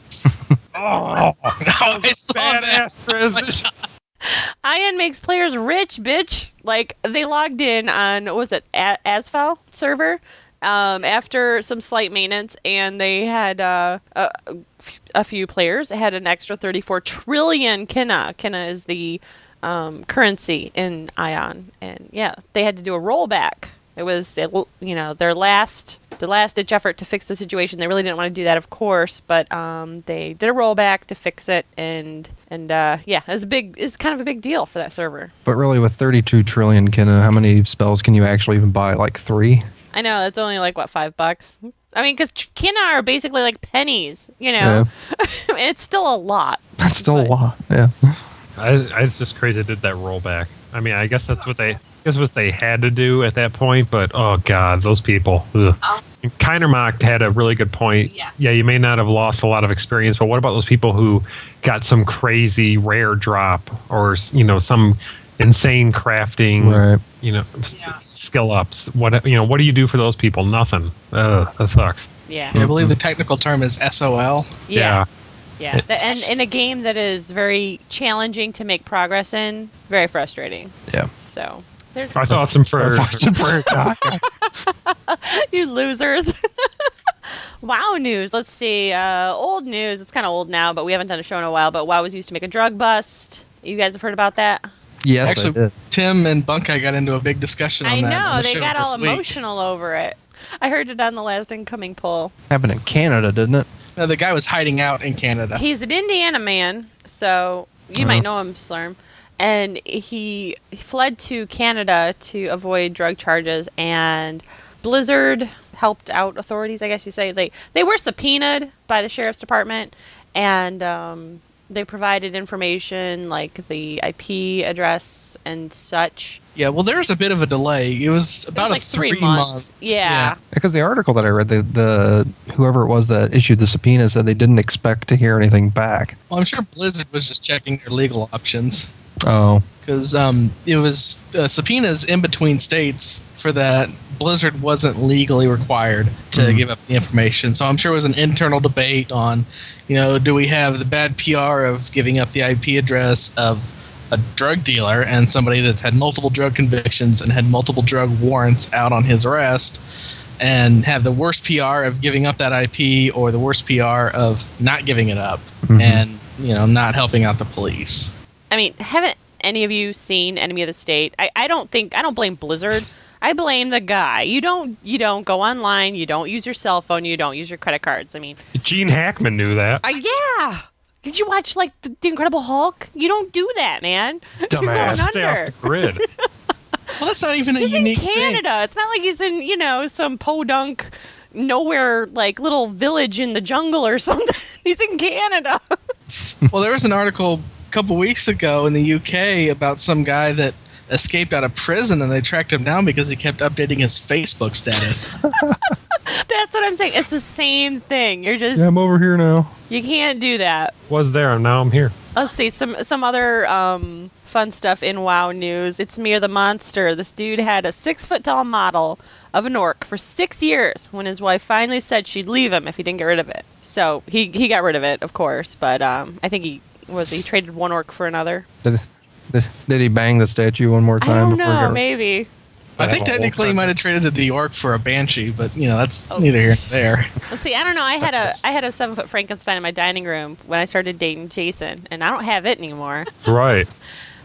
F: Oh,
G: I saw that.
F: badass transition.
A: Aion makes players rich, bitch. Like, they logged in on, what was it, Asphalt server after some slight maintenance, and they had a few players. It had an extra 34 trillion kina. Kina is the currency in Aion. And, yeah, they had to do a rollback. It was, you know, their last-ditch effort to fix the situation. They really didn't want to do that, of course, but they did a rollback to fix it, and yeah, it's kind of a big deal for that server.
E: But really, with 32 trillion kina, how many spells can you actually even buy? Like 3?
A: I know, it's only like, what, $5? I mean, because kina are basically like pennies, you know? It's still a lot.
E: That's still a
A: But-
E: lot. Yeah.
F: It's just crazy they did that rollback. I mean, I guess that's what they had to do at that point, but oh god, those people. Ugh. Kindermock had a really good point. Yeah, you may not have lost a lot of experience, but what about those people who got some crazy rare drop or, you know, some insane crafting,
E: Right.
F: you know, skill ups? What do you do for those people? Nothing. Ugh, that sucks.
A: Yeah.
G: I believe the technical term is SOL.
A: Yeah. And in a game that is very challenging to make progress in, very frustrating.
E: Yeah.
A: So, there's
F: Our thoughts and prayers.
A: you losers. WoW news. Let's see. Old news. It's kind of old now, but we haven't done a show in a while. But WoW was used to make a drug bust. You guys have heard about that?
E: Yes, I
G: Actually,
E: did.
G: Tim and Bunkai got into a big discussion on
A: I
G: that. on
A: know.
G: the
A: They
G: show
A: got
G: this
A: all
G: week.
A: emotional over it. I heard it on the last incoming poll.
E: Happened in Canada, didn't it?
G: No, the guy was hiding out in Canada.
A: He's an Indiana man, so you might know him, Slurm. And he fled to Canada to avoid drug charges, and Blizzard helped out authorities, I guess you say. They were subpoenaed by the sheriff's department, and they provided information like the IP address and such.
G: Yeah, well, there was a bit of a delay. It was about
A: like
G: a
A: 3
G: 3
A: months.
G: months.
A: Yeah.
E: Because the article that I read, the whoever it was that issued the subpoena said they didn't expect to hear anything back.
G: Well, I'm sure Blizzard was just checking their legal options.
E: Oh.
G: Because it was subpoenas in between states for that. Blizzard wasn't legally required to give up the information. So I'm sure it was an internal debate on, do we have the bad PR of giving up the IP address of a drug dealer and somebody that's had multiple drug convictions and had multiple drug warrants out on his arrest, and have the worst PR of giving up that IP or the worst PR of not giving it up and not helping out the police.
A: I mean, haven't any of you seen Enemy of the State? I don't blame Blizzard. I blame the guy. You don't go online. You don't use your cell phone. You don't use your credit cards. I mean,
F: Gene Hackman knew that.
A: Yeah. Did you watch like the Incredible Hulk? You don't do that, man.
F: Dumbass, stay off the grid.
G: Well, that's not even
A: he's
G: unique
A: in Canada.
G: thing.
A: It's not like he's in some podunk nowhere like little village in the jungle or something. He's in Canada.
G: Well, there was an article a couple weeks ago in the UK about some guy that escaped out of prison, and they tracked him down because he kept updating his Facebook status.
A: That's what I'm saying. It's the same thing. You're just
E: Yeah, I'm over here now.
A: You can't do that.
F: Was there, and now I'm here.
A: Let's see some other fun stuff in WoW news. It's Mir the Monster. This dude had a 6-foot-tall model of an orc for 6 years when his wife finally said she'd leave him if he didn't get rid of it. So he got rid of it, of course, but I think he traded one orc for another.
E: Did he bang the statue one more
A: I
E: time?
A: don't
E: before he
A: know,
E: got-
A: maybe.
G: I think technically he might have traded the orc for a banshee, but that's neither here nor there.
A: Let's see. I don't know. I had a 7-foot Frankenstein in my dining room when I started dating Jason, and I don't have it anymore.
F: Right.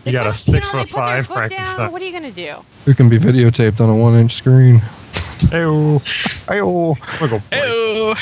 F: You got a
A: They
F: 6'5"
A: put their foot
F: Frankenstein.
A: down. What are you gonna do?
E: It can be videotaped on a 1-inch screen.
F: Ew.
E: Ayo.
G: Ew.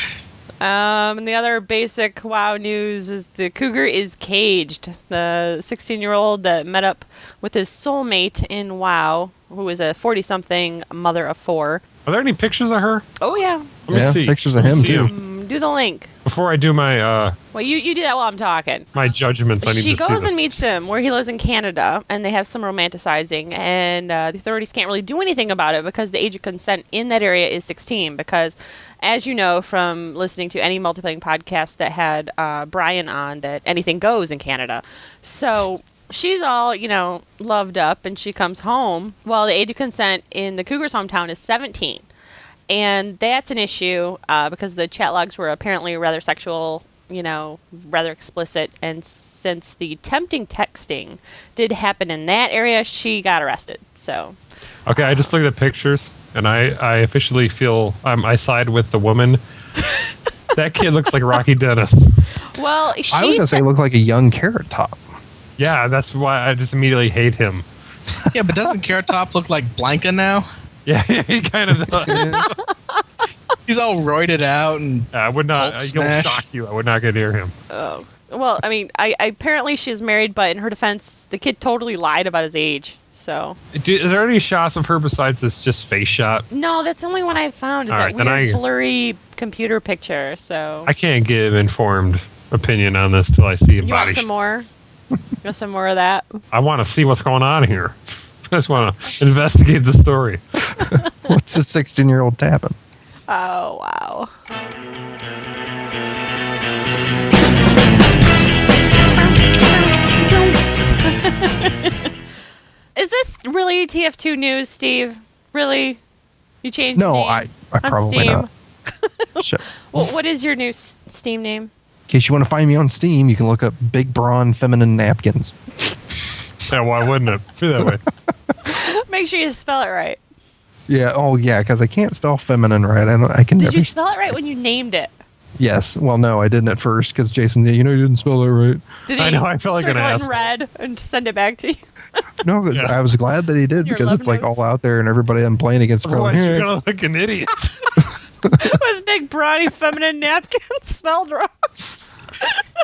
A: And the other basic WoW news is the cougar is caged. The 16-year-old that met up with his soulmate in WoW, who is a 40-something mother of 4.
F: Are there any pictures of her?
A: Oh, yeah.
F: Let me
E: Yeah,
F: see.
E: pictures of
F: Let me
E: him,
F: see
E: too.
F: 'em.
A: Do the link.
F: Before I do my
A: Well, you do that while I'm talking.
F: my judgments, I need
A: She
F: to
A: goes
F: see
A: and meets him where he lives in Canada, and they have some romanticizing, and the authorities can't really do anything about it because the age of consent in that area is 16, because as you know from listening to any multiplaying podcast that had Brian on, that anything goes in Canada. So she's all, loved up, and she comes home. Well, the age of consent in the cougar's hometown is 17. And that's an issue because the chat logs were apparently rather sexual, rather explicit. And since the tempting texting did happen in that area, she got arrested. So,
F: Okay, I just looked at pictures, and I officially feel I side with the woman. That kid looks like Rocky Dennis.
A: well,
E: I was going to say he looked like a young Carrot Top.
F: Yeah, that's why I just immediately hate him.
G: Yeah, but doesn't Carrot Top look like Blanca now?
F: Yeah, he kind of does.
G: He's all roided out and
F: I would not.
G: Hulk
F: He'll
G: smash.
F: shock you. I would not get near him.
A: Oh. Well, I mean, I apparently she's married, but in her defense, the kid totally lied about his age. So
F: Is there any shots of her besides this just face shot?
A: no, that's the only one I found is
F: All
A: that
F: right, then
A: weird
F: I-
A: blurry computer picture. So
F: I can't give informed opinion on this till I see a
A: you
F: body.
A: want some more? You want some more of that?
F: I want to see what's going on here. I just want to investigate the story.
E: What's a 16-year-old tapping?
A: Oh wow. Is this really TF2 news, Steve? Really? You changed
E: No,
A: your name
E: I
A: on
E: probably
A: Steam?
E: not. Shut-
A: Well, what is your new Steam name?
E: In case you want to find me on Steam, you can look up Big Brawn Feminine Napkins.
F: Yeah, why wouldn't it be that way?
A: Make sure you spell it right.
E: Yeah, oh yeah, because I can't spell feminine right. I can
A: Did
E: never.
A: you spell it right when you named it?
E: Yes. Well, no, I didn't at first because Jason, you didn't spell that right.
A: Did he
F: I know, I felt like an
A: circle it in
F: asshole.
A: red and send it back to you?
E: No, 'cause
F: Yeah.
E: I was glad that he did
A: Your
E: because
A: love
E: it's like
A: notes?
E: all out there and everybody I'm playing against. are
F: Otherwise,
E: going,
F: you're
E: "Eh."
F: gonna look like an idiot.
A: With big brawny feminine napkins spelled wrong.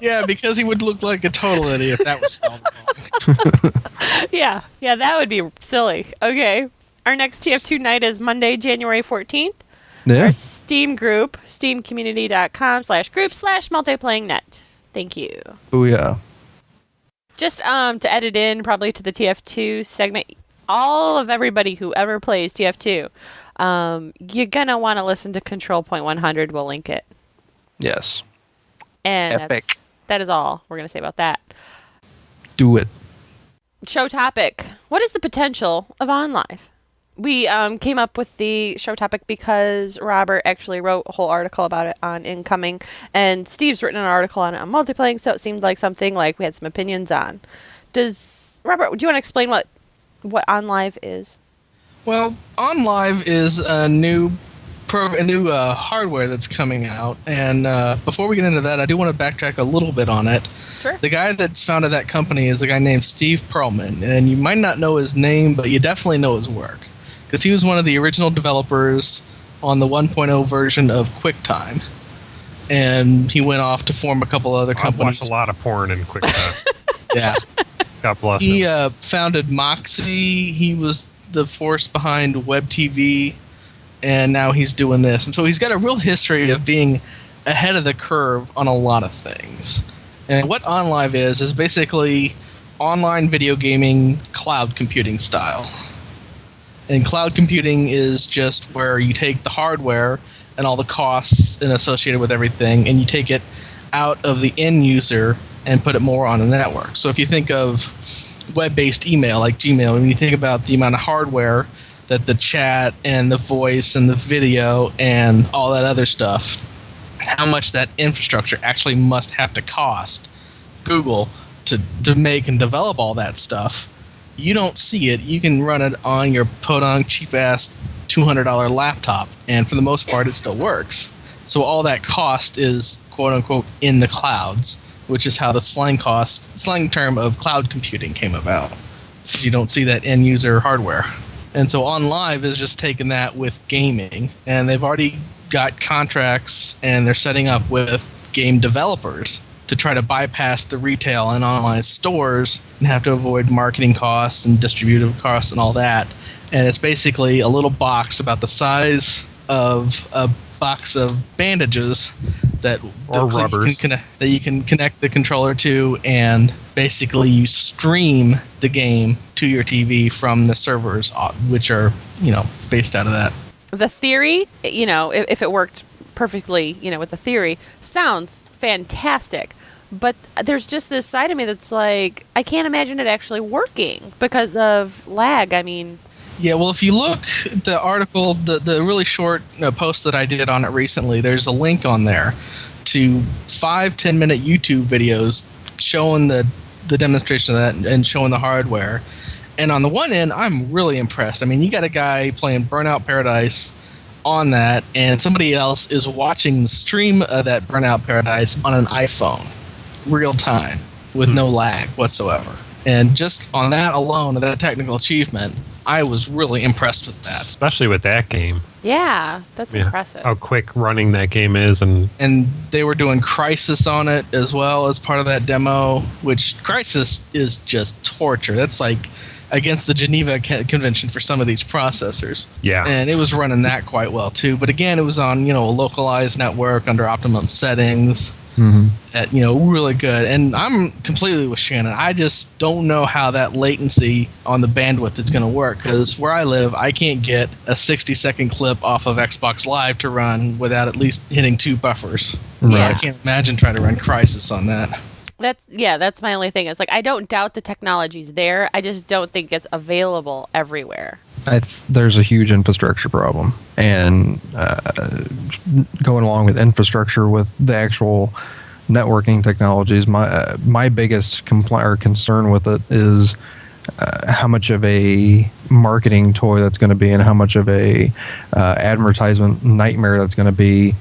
G: yeah, because he would look like a total idiot if that was spelled wrong.
A: Yeah, that would be silly. Okay. Our next TF2 night is Monday, January 14th.
E: Yeah.
A: Our Steam group, steamcommunity.com/group/multiplayingnet. Thank you.
E: Booyah.
A: Just to edit in probably to the TF2 segment, all of everybody who ever plays TF2, you're going to want to listen to Control Point 100. We'll link it.
E: Yes.
A: And
E: Epic.
A: that is all we're going to say about that.
E: Do it.
A: Show topic. What is the potential of OnLive? We came up with the show topic because Robert actually wrote a whole article about it on Incoming, and Steve's written an article on it on Multiplaying, so it seemed like something like we had some opinions on. Does Robert, do you want to explain what OnLive is?
G: Well, OnLive is a new hardware that's coming out, and before we get into that, I do want to backtrack a little bit on it.
A: Sure.
G: The guy that's founded that company is a guy named Steve Perlman, and you might not know his name, but you definitely know his work, because he was one of the original developers on the 1.0 version of QuickTime, and he went off to form a couple other companies.
F: I've watched a lot of porn in QuickTime.
G: Yeah.
F: God bless him.
G: He founded Moxie. He was the force behind Web TV, and now he's doing this. And so he's got a real history of being ahead of the curve on a lot of things. And what OnLive is basically online video gaming cloud computing style. And cloud computing is just where you take the hardware and all the costs associated with everything, and you take it out of the end user and put it more on a network. So if you think of web-based email like Gmail, when you think about the amount of hardware that the chat and the voice and the video and all that other stuff, how much that infrastructure actually must have to cost Google to make and develop all that stuff, you don't see it. You can run it on your podunk cheap-ass $200 laptop, and for the most part, it still works. So all that cost is, quote-unquote, in the clouds, which is how the slang term of cloud computing came about. You don't see that end-user hardware. And so OnLive is just taking that with gaming, and they've already got contracts, and they're setting up with game developers to try to bypass the retail and online stores and have to avoid marketing costs and distributive costs and all that. And it's basically a little box about the size of a box of bandages that you can connect the controller to, and basically you stream the game to your TV from the servers, which are based out of that.
A: The theory, if it worked perfectly, with the theory, sounds fantastic. But there's just this side of me that's like, I can't imagine it actually working because of lag. I mean,
G: yeah, well, if you look at the article, the really short post that I did on it recently, there's a link on there to 5-10 minute YouTube videos showing the demonstration of that and showing the hardware. And on the one end, I'm really impressed. I mean, you got a guy playing Burnout Paradise on that, and somebody else is watching the stream of that Burnout Paradise on an iPhone, real time, with no lag whatsoever. And just on that alone, that technical achievement, I was really impressed with that.
F: Especially with that game.
A: Yeah, that's impressive.
F: How quick running that game is. And
G: they were doing Crysis on it as well as part of that demo, which Crysis is just torture. That's like against the Geneva Convention for some of these processors.
F: Yeah.
G: And it was running that quite well too. But again, it was on, a localized network under optimum settings.
E: Mm-hmm.
G: At, really good. And I'm completely with Shannon. I just don't know how that latency on the bandwidth is going to work, because where I live, I can't get a 60-second clip off of Xbox Live to run without at least hitting 2 buffers.
E: Right.
G: So I can't imagine trying to run Crysis on that.
A: That's my only thing. It's like, I don't doubt the technology's there. I just don't think it's available everywhere.
E: There's a huge infrastructure problem, and going along with infrastructure with the actual networking technologies, my biggest concern with it is how much of a marketing toy that's going to be, and how much of a advertisement nightmare that's going to be,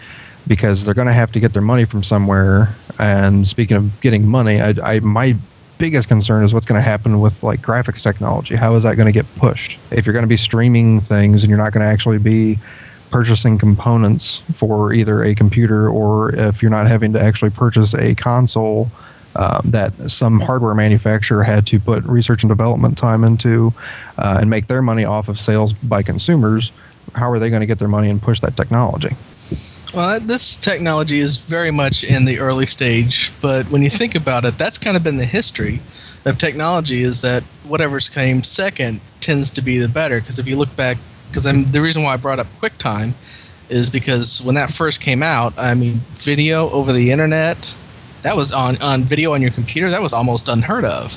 E: because they're going to have to get their money from somewhere. And speaking of getting money, my biggest concern is what's going to happen with like graphics technology. How is that going to get pushed? If you're going to be streaming things and you're not going to actually be purchasing components for either a computer, or if you're not having to actually purchase a console that some hardware manufacturer had to put research and development time into and make their money off of sales by consumers, how are they going to get their money and push that technology?
G: Well, this technology is very much in the early stage, but when you think about it, that's kind of been the history of technology, is that whatever's came second tends to be the better. Because if you look back, the reason why I brought up QuickTime is because when that first came out, I mean, video over the internet, that was on video on your computer, that was almost unheard of.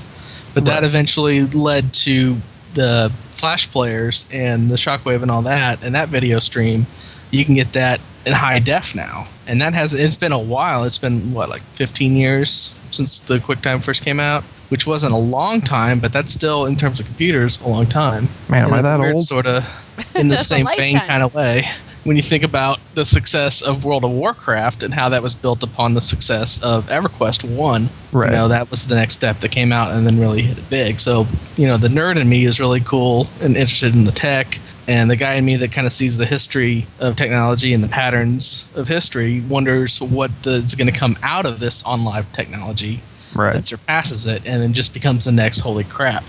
G: But that eventually led to the flash players and the Shockwave and all that, and that video stream, you can get that in high def now. And it's been a while. It's been, 15 years since the QuickTime first came out? which wasn't a long time, but that's still, in terms of computers, a long time.
E: Man, am I that
G: weird
E: old?
G: Sort of in the
A: That's a
G: same vein
A: lifetime.
G: kind of way. When you think about the success of World of Warcraft and how that was built upon the success of EverQuest 1,
E: Right.
G: that was the next step that came out and then really hit it big. So, the nerd in me is really cool and interested in the tech. And the guy in me that kind of sees the history of technology and the patterns of history wonders what is going to come out of this OnLive technology
E: Right.
G: that surpasses it and then just becomes the next holy crap.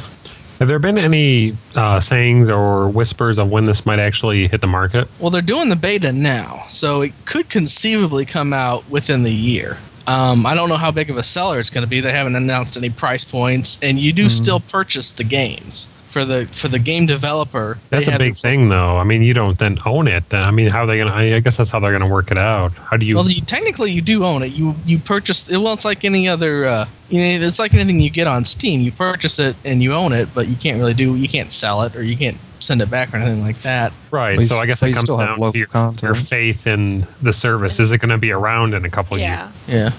F: Have there been any sayings or whispers of when this might actually hit the market?
G: Well, they're doing the beta now, so it could conceivably come out within the year. I don't know how big of a seller it's going to be. They haven't announced any price points, and you do still purchase the games. For the game developer,
F: That's a big thing, though. I mean, you don't then own it. Then I mean, how are they gonna? I guess that's how they're gonna work it out. How do you?
G: Well, technically, you do own it. You purchase it. Well, it's like any other. It's like anything you get on Steam. You purchase it and you own it, but you can't really You can't sell it or you can't send it back or anything like that.
F: Right.
E: But you
F: So I guess
E: but
F: it
E: you
F: comes
E: still have
F: down to
E: local
F: your
E: content.
F: faith in the service. Is it going to be around in a couple of years?
A: Yeah.
G: Yeah.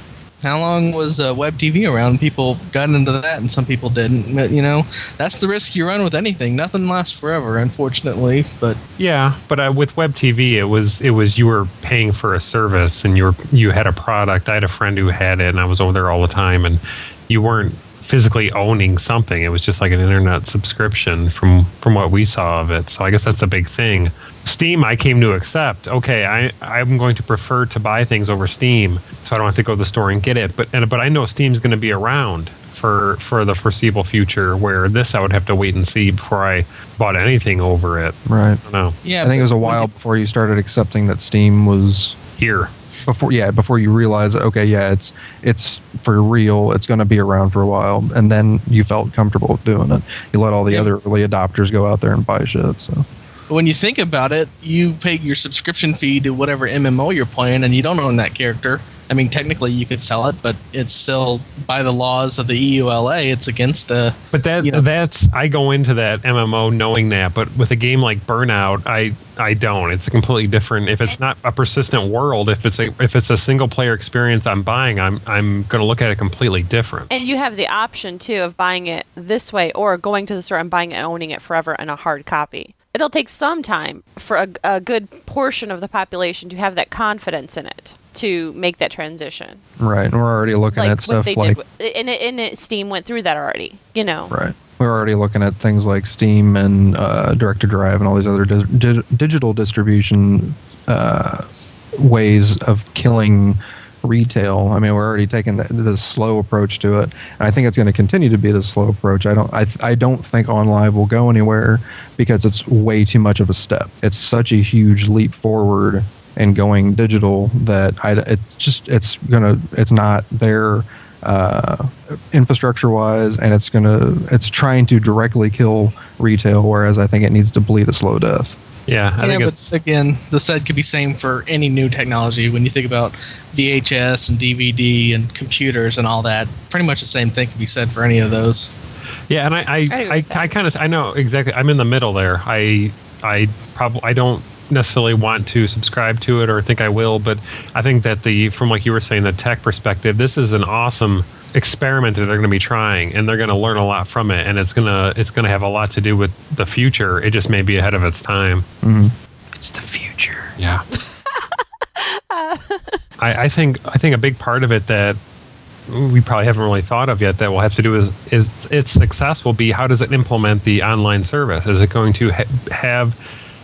G: How long was web TV around? People got into that, and some people didn't. But, that's the risk you run with anything. Nothing lasts forever, unfortunately. But
F: Yeah, but with web TV, it was you were paying for a service, and you had a product. I had a friend who had it, and I was over there all the time, and you weren't physically owning something. It was just like an internet subscription from what we saw of it. So I guess that's a big thing. Steam, I came to accept. Okay, I'm going to prefer to buy things over Steam, so I don't have to go to the store and get it. But I know Steam's going to be around for the foreseeable future. Where this, I would have to wait and see before I bought anything over it.
E: Right.
F: I don't know.
G: yeah,
E: I think it was a while before you started accepting that Steam was
F: Here.
E: before you realize that, okay, yeah, it's for real. It's going to be around for a while, and then you felt comfortable with doing it. You let all the other early adopters go out there and buy shit. So
G: When you think about it, you pay your subscription fee to whatever MMO you're playing, and you don't own that character. I mean, technically you could sell it, but it's still, by the laws of the EULA, it's against the...
F: But that's I go into that MMO knowing that, but with a game like Burnout, I don't. It's a completely different. If it's not a persistent world, if it's a single player experience I'm buying, I'm going to look at it completely different.
A: And you have the option too of buying it this way or going to the store and buying it and owning it forever in a hard copy. It'll take some time for a good portion of the population to have that confidence in it to make that transition.
E: right, and we're already looking at stuff like
A: Steam went through that already.
E: right. We're already looking at things like Steam and Direct to Drive and all these other digital distribution ways of killing retail. I mean, we're already taking the slow approach to it, and I think it's going to continue to be the slow approach. I don't think OnLive will go anywhere because it's way too much of a step. It's such a huge leap forward in going digital that it's not there infrastructure wise, and it's trying to directly kill retail, whereas I think it needs to bleed a slow death.
F: Yeah, I think
G: but again, the said could be same for any new technology. When you think about VHS and DVD and computers and all that, pretty much the same thing can be said for any of those.
F: Yeah, and I know exactly. I'm in the middle there. I don't necessarily want to subscribe to it or think I will, but I think that from like you were saying, the tech perspective, this is an awesome experiment that they're going to be trying, and they're going to learn a lot from it, and it's going to have a lot to do with the future. It just may be ahead of its time.
E: Mm-hmm. It's the future.
F: Yeah. I think a big part of it that we probably haven't really thought of yet that we'll have to do is its success will be, how does it implement the online service? Is it going to have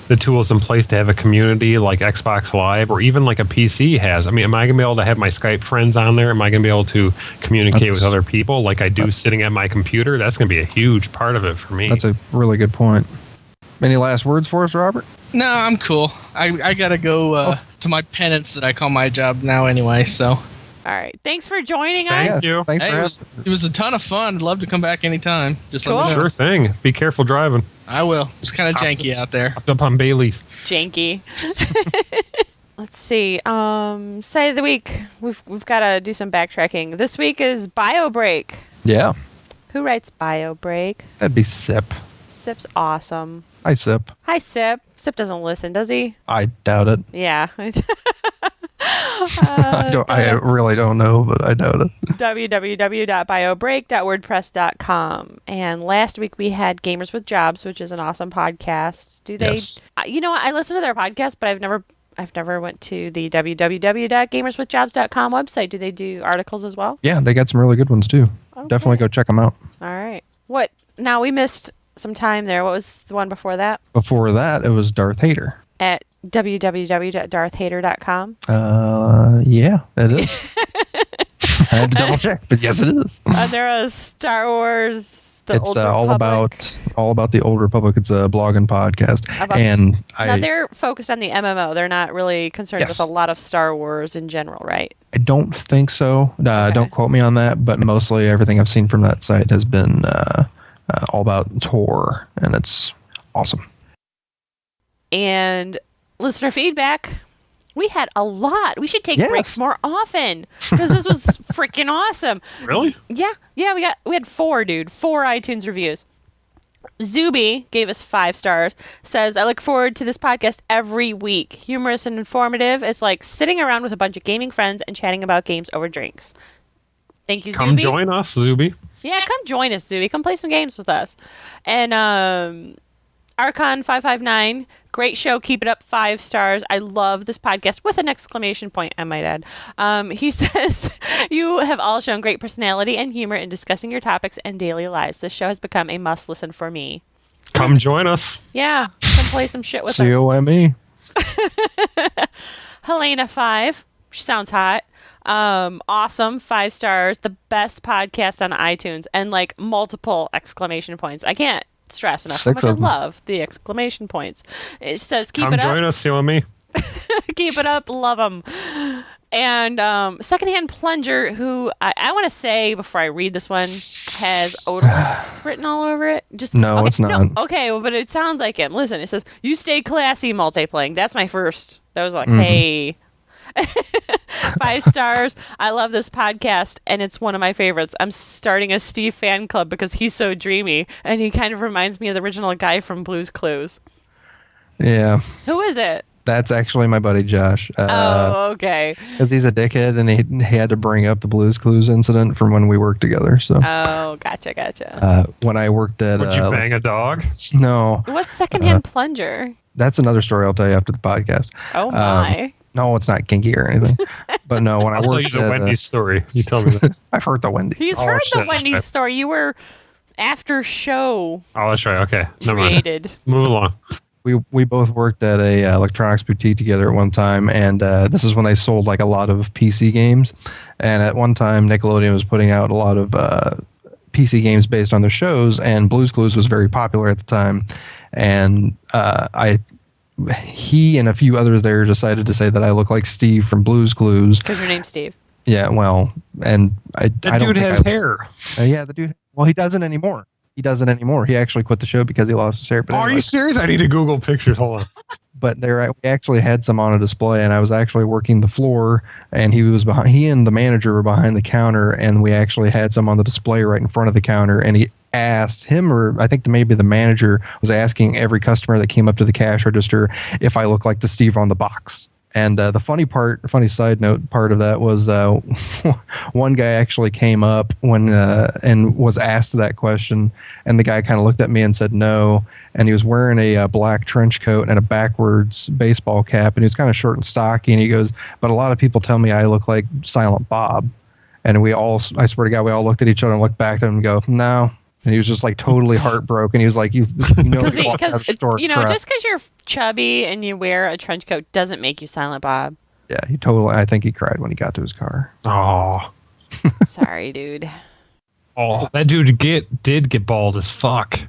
F: the tools in place to have a community like Xbox Live or even like a PC has? I mean, am I going to be able to have my Skype friends on there? Am I going to be able to communicate with other people like I do sitting at my computer? That's going to be a huge part of it for me.
E: That's a really good point. Any last words for us, Robert?
G: No, I'm cool. I got to go to my penance that I call my job now anyway, so...
A: All right. Thanks for joining us.
F: Thank you.
E: Thanks
G: Hey,
E: for
G: it was a ton of fun. I'd love to come back anytime. Just let me know.
F: Sure thing. Be careful driving.
G: I will. It's kind of janky out there.
F: Up on Bailey.
A: Janky. Let's see. Say of the week. We've got to do some backtracking. This week is Bio Break.
E: Yeah,
A: Who writes Bio Break?
E: that'd be Sip.
A: Sip's awesome.
E: Hi, Sip.
A: Hi, Sip. Sip doesn't listen, does he?
E: I doubt it.
A: Yeah.
E: I really don't know, but I doubt it.
A: www.biobreak.wordpress.com. And last week we had Gamers with Jobs, which is an awesome podcast. Do they?
E: Yes.
A: You know what? I listen to their podcast, but I've never went to the www.gamerswithjobs.com website. Do they do articles as well?
E: Yeah, they got some really good ones too.
A: Okay.
E: Definitely go check them out.
A: All right. What? Now we missed some time there. What was the one before that?
E: Before that, it was Darth Hater.
A: At www.darthhater.com.
E: Yeah, it is. I had to double check, but yes, it is.
A: There is Star Wars.
E: It's all about the Old Republic. It's a blog and podcast,
A: now they're focused on the MMO. They're not really concerned with a lot of Star Wars in general, right?
E: I don't think so. Don't quote me on that, but mostly everything I've seen from that site has been all about Tor, and it's awesome.
A: And listener feedback. We had a lot. We should take breaks more often because this was freaking awesome.
F: Really?
A: Yeah. We had 4 iTunes reviews. Zubey gave us 5 stars. Says, I look forward to this podcast every week. Humorous and informative. It's like sitting around with a bunch of gaming friends and chatting about games over drinks. Thank you, Zubey.
F: Come join us, Zubey.
A: Yeah, come join us, Zubey. Come play some games with us. And Archon559, great show. Keep it up. 5 stars. I love this podcast with an exclamation point, I might add. He says, you have all shown great personality and humor in discussing your topics and daily lives. This show has become a must listen for me.
F: Come join us.
A: Yeah, come play some shit with us.
E: COME.
A: Helena5, she sounds hot. Awesome. 5 stars. The best podcast on iTunes, and like multiple exclamation points. I can't stress enough how much I love the exclamation points. It says, keep it up.
F: Come join us, you and me.
A: Keep it up. Love them. And Secondhand Plunger, who I want to say before I read this one, has odorless written all over it.
E: It's not.
A: No, okay, well, but it sounds like him. Listen, it says, you stay classy, Multiplaying. That's my first. That was like, hey. 5 stars. I love this podcast, and it's one of my favorites. I'm starting a Steve fan club because he's so dreamy, and he kind of reminds me of the original guy from Blue's Clues.
E: Yeah.
A: Who is it?
E: That's actually my buddy Josh.
A: Okay.
E: Because he's a dickhead, and he had to bring up the Blue's Clues incident from when we worked together. So.
A: Oh, gotcha.
E: When I worked at...
F: Would you bang a dog?
E: No.
A: What's Secondhand Plunger?
E: That's another story I'll tell you after the podcast.
A: Oh, my.
E: No, it's not kinky or anything. But no, when I worked
F: at... I'll tell you the Wendy's story. You tell me that.
E: I've heard the Wendy's.
A: He's heard the Wendy's story. You were after show.
F: Oh, that's right. Okay. Never mind. Move along.
E: We both worked at a electronics boutique together at one time, and this is when they sold like a lot of PC games. And at one time, Nickelodeon was putting out a lot of PC games based on their shows, and Blue's Clues was very popular at the time. And he and a few others there decided to say that I look like Steve from Blue's Clues.
A: Because your name's Steve.
E: Yeah, well, and I don't
F: dude
E: think
F: has hair.
E: Yeah, the dude. Well, he doesn't anymore. He actually quit the show because he lost his hair. But
F: Are you serious? I need to Google pictures. Hold on.
E: But we actually had some on a display, and I was actually working the floor, and he and the manager were behind the counter, and we actually had some on the display right in front of the counter, and he asked him, or I think maybe the manager was asking every customer that came up to the cash register if I looked like the Steve on the box. And the funny side note part of that was one guy actually came up and was asked that question, and the guy kind of looked at me and said no, and he was wearing a black trench coat and a backwards baseball cap, and he was kind of short and stocky, and he goes, but a lot of people tell me I look like Silent Bob. And I swear to God, we all looked at each other and looked back at him and go, no. And he was just like totally heartbroken. He was like,
A: just because you're chubby and you wear a trench coat doesn't make you Silent Bob.
E: Yeah, I think he cried when he got to his car.
F: Oh.
A: Sorry, dude.
F: Oh, that dude did get bald as fuck.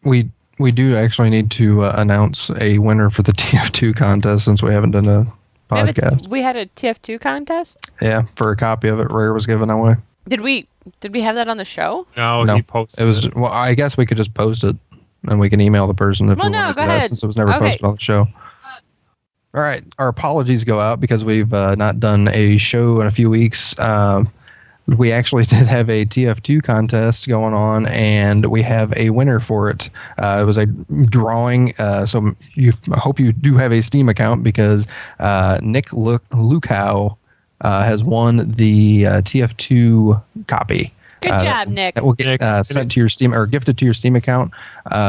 E: We do actually need to announce a winner for the TF2 contest since we haven't done a podcast.
A: We had a TF2 contest?
E: Yeah, for a copy of it, Rare was given away.
A: Did we have that on the show?
F: No, he posted
E: it. Was well, I guess we could just post it, and we can email the person if we want to do that, since it was never posted on the show. All right, our apologies go out because we've not done a show in a few weeks. we actually did have a TF2 contest going on, and we have a winner for it. It was a drawing, so I hope you do have a Steam account, because Nick Lukow has won the TF2 copy.
A: Good job, Nick.
E: That will get sent to your Steam, or gifted to your Steam account.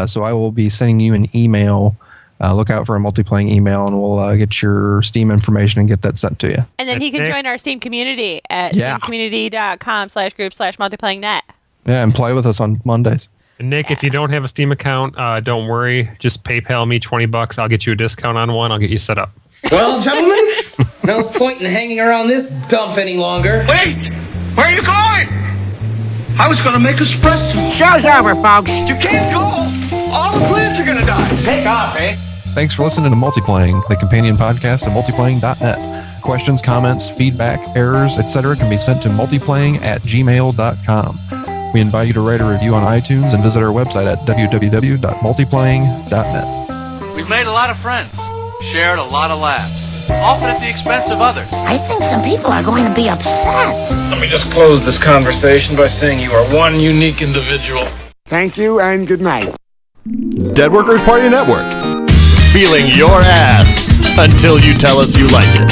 E: So I will be sending you an email. Look out for a Multiplaying email, and we'll get your Steam information and get that sent to you.
A: And then he can join our Steam community at steamcommunity.com/group/multiplayingnet.
E: Yeah, and play with us on Mondays.
F: And Nick, if you don't have a Steam account, don't worry. Just PayPal me $20. I'll get you a discount on one. I'll get you set up.
H: Well, gentlemen, no point in hanging around this dump any longer.
I: Wait! Where are you going? I was going to make espresso.
C: Show's over, folks.
I: You can't go! All the plants are going to die. Take off, eh?
E: Thanks for listening to Multiplaying, the companion podcast at multiplaying.net. Questions, comments, feedback, errors, etc. can be sent to multiplaying@gmail.com. We invite you to write a review on iTunes and visit our website at www.multiplaying.net.
J: We've made a lot of friends, shared a lot of laughs, often at the expense of others.
K: I think some people are going to be upset.
L: Let me just close this conversation by saying you are one unique individual.
M: Thank you and good night.
N: Dead Workers Party Network. Feeling your ass until you tell us you like it.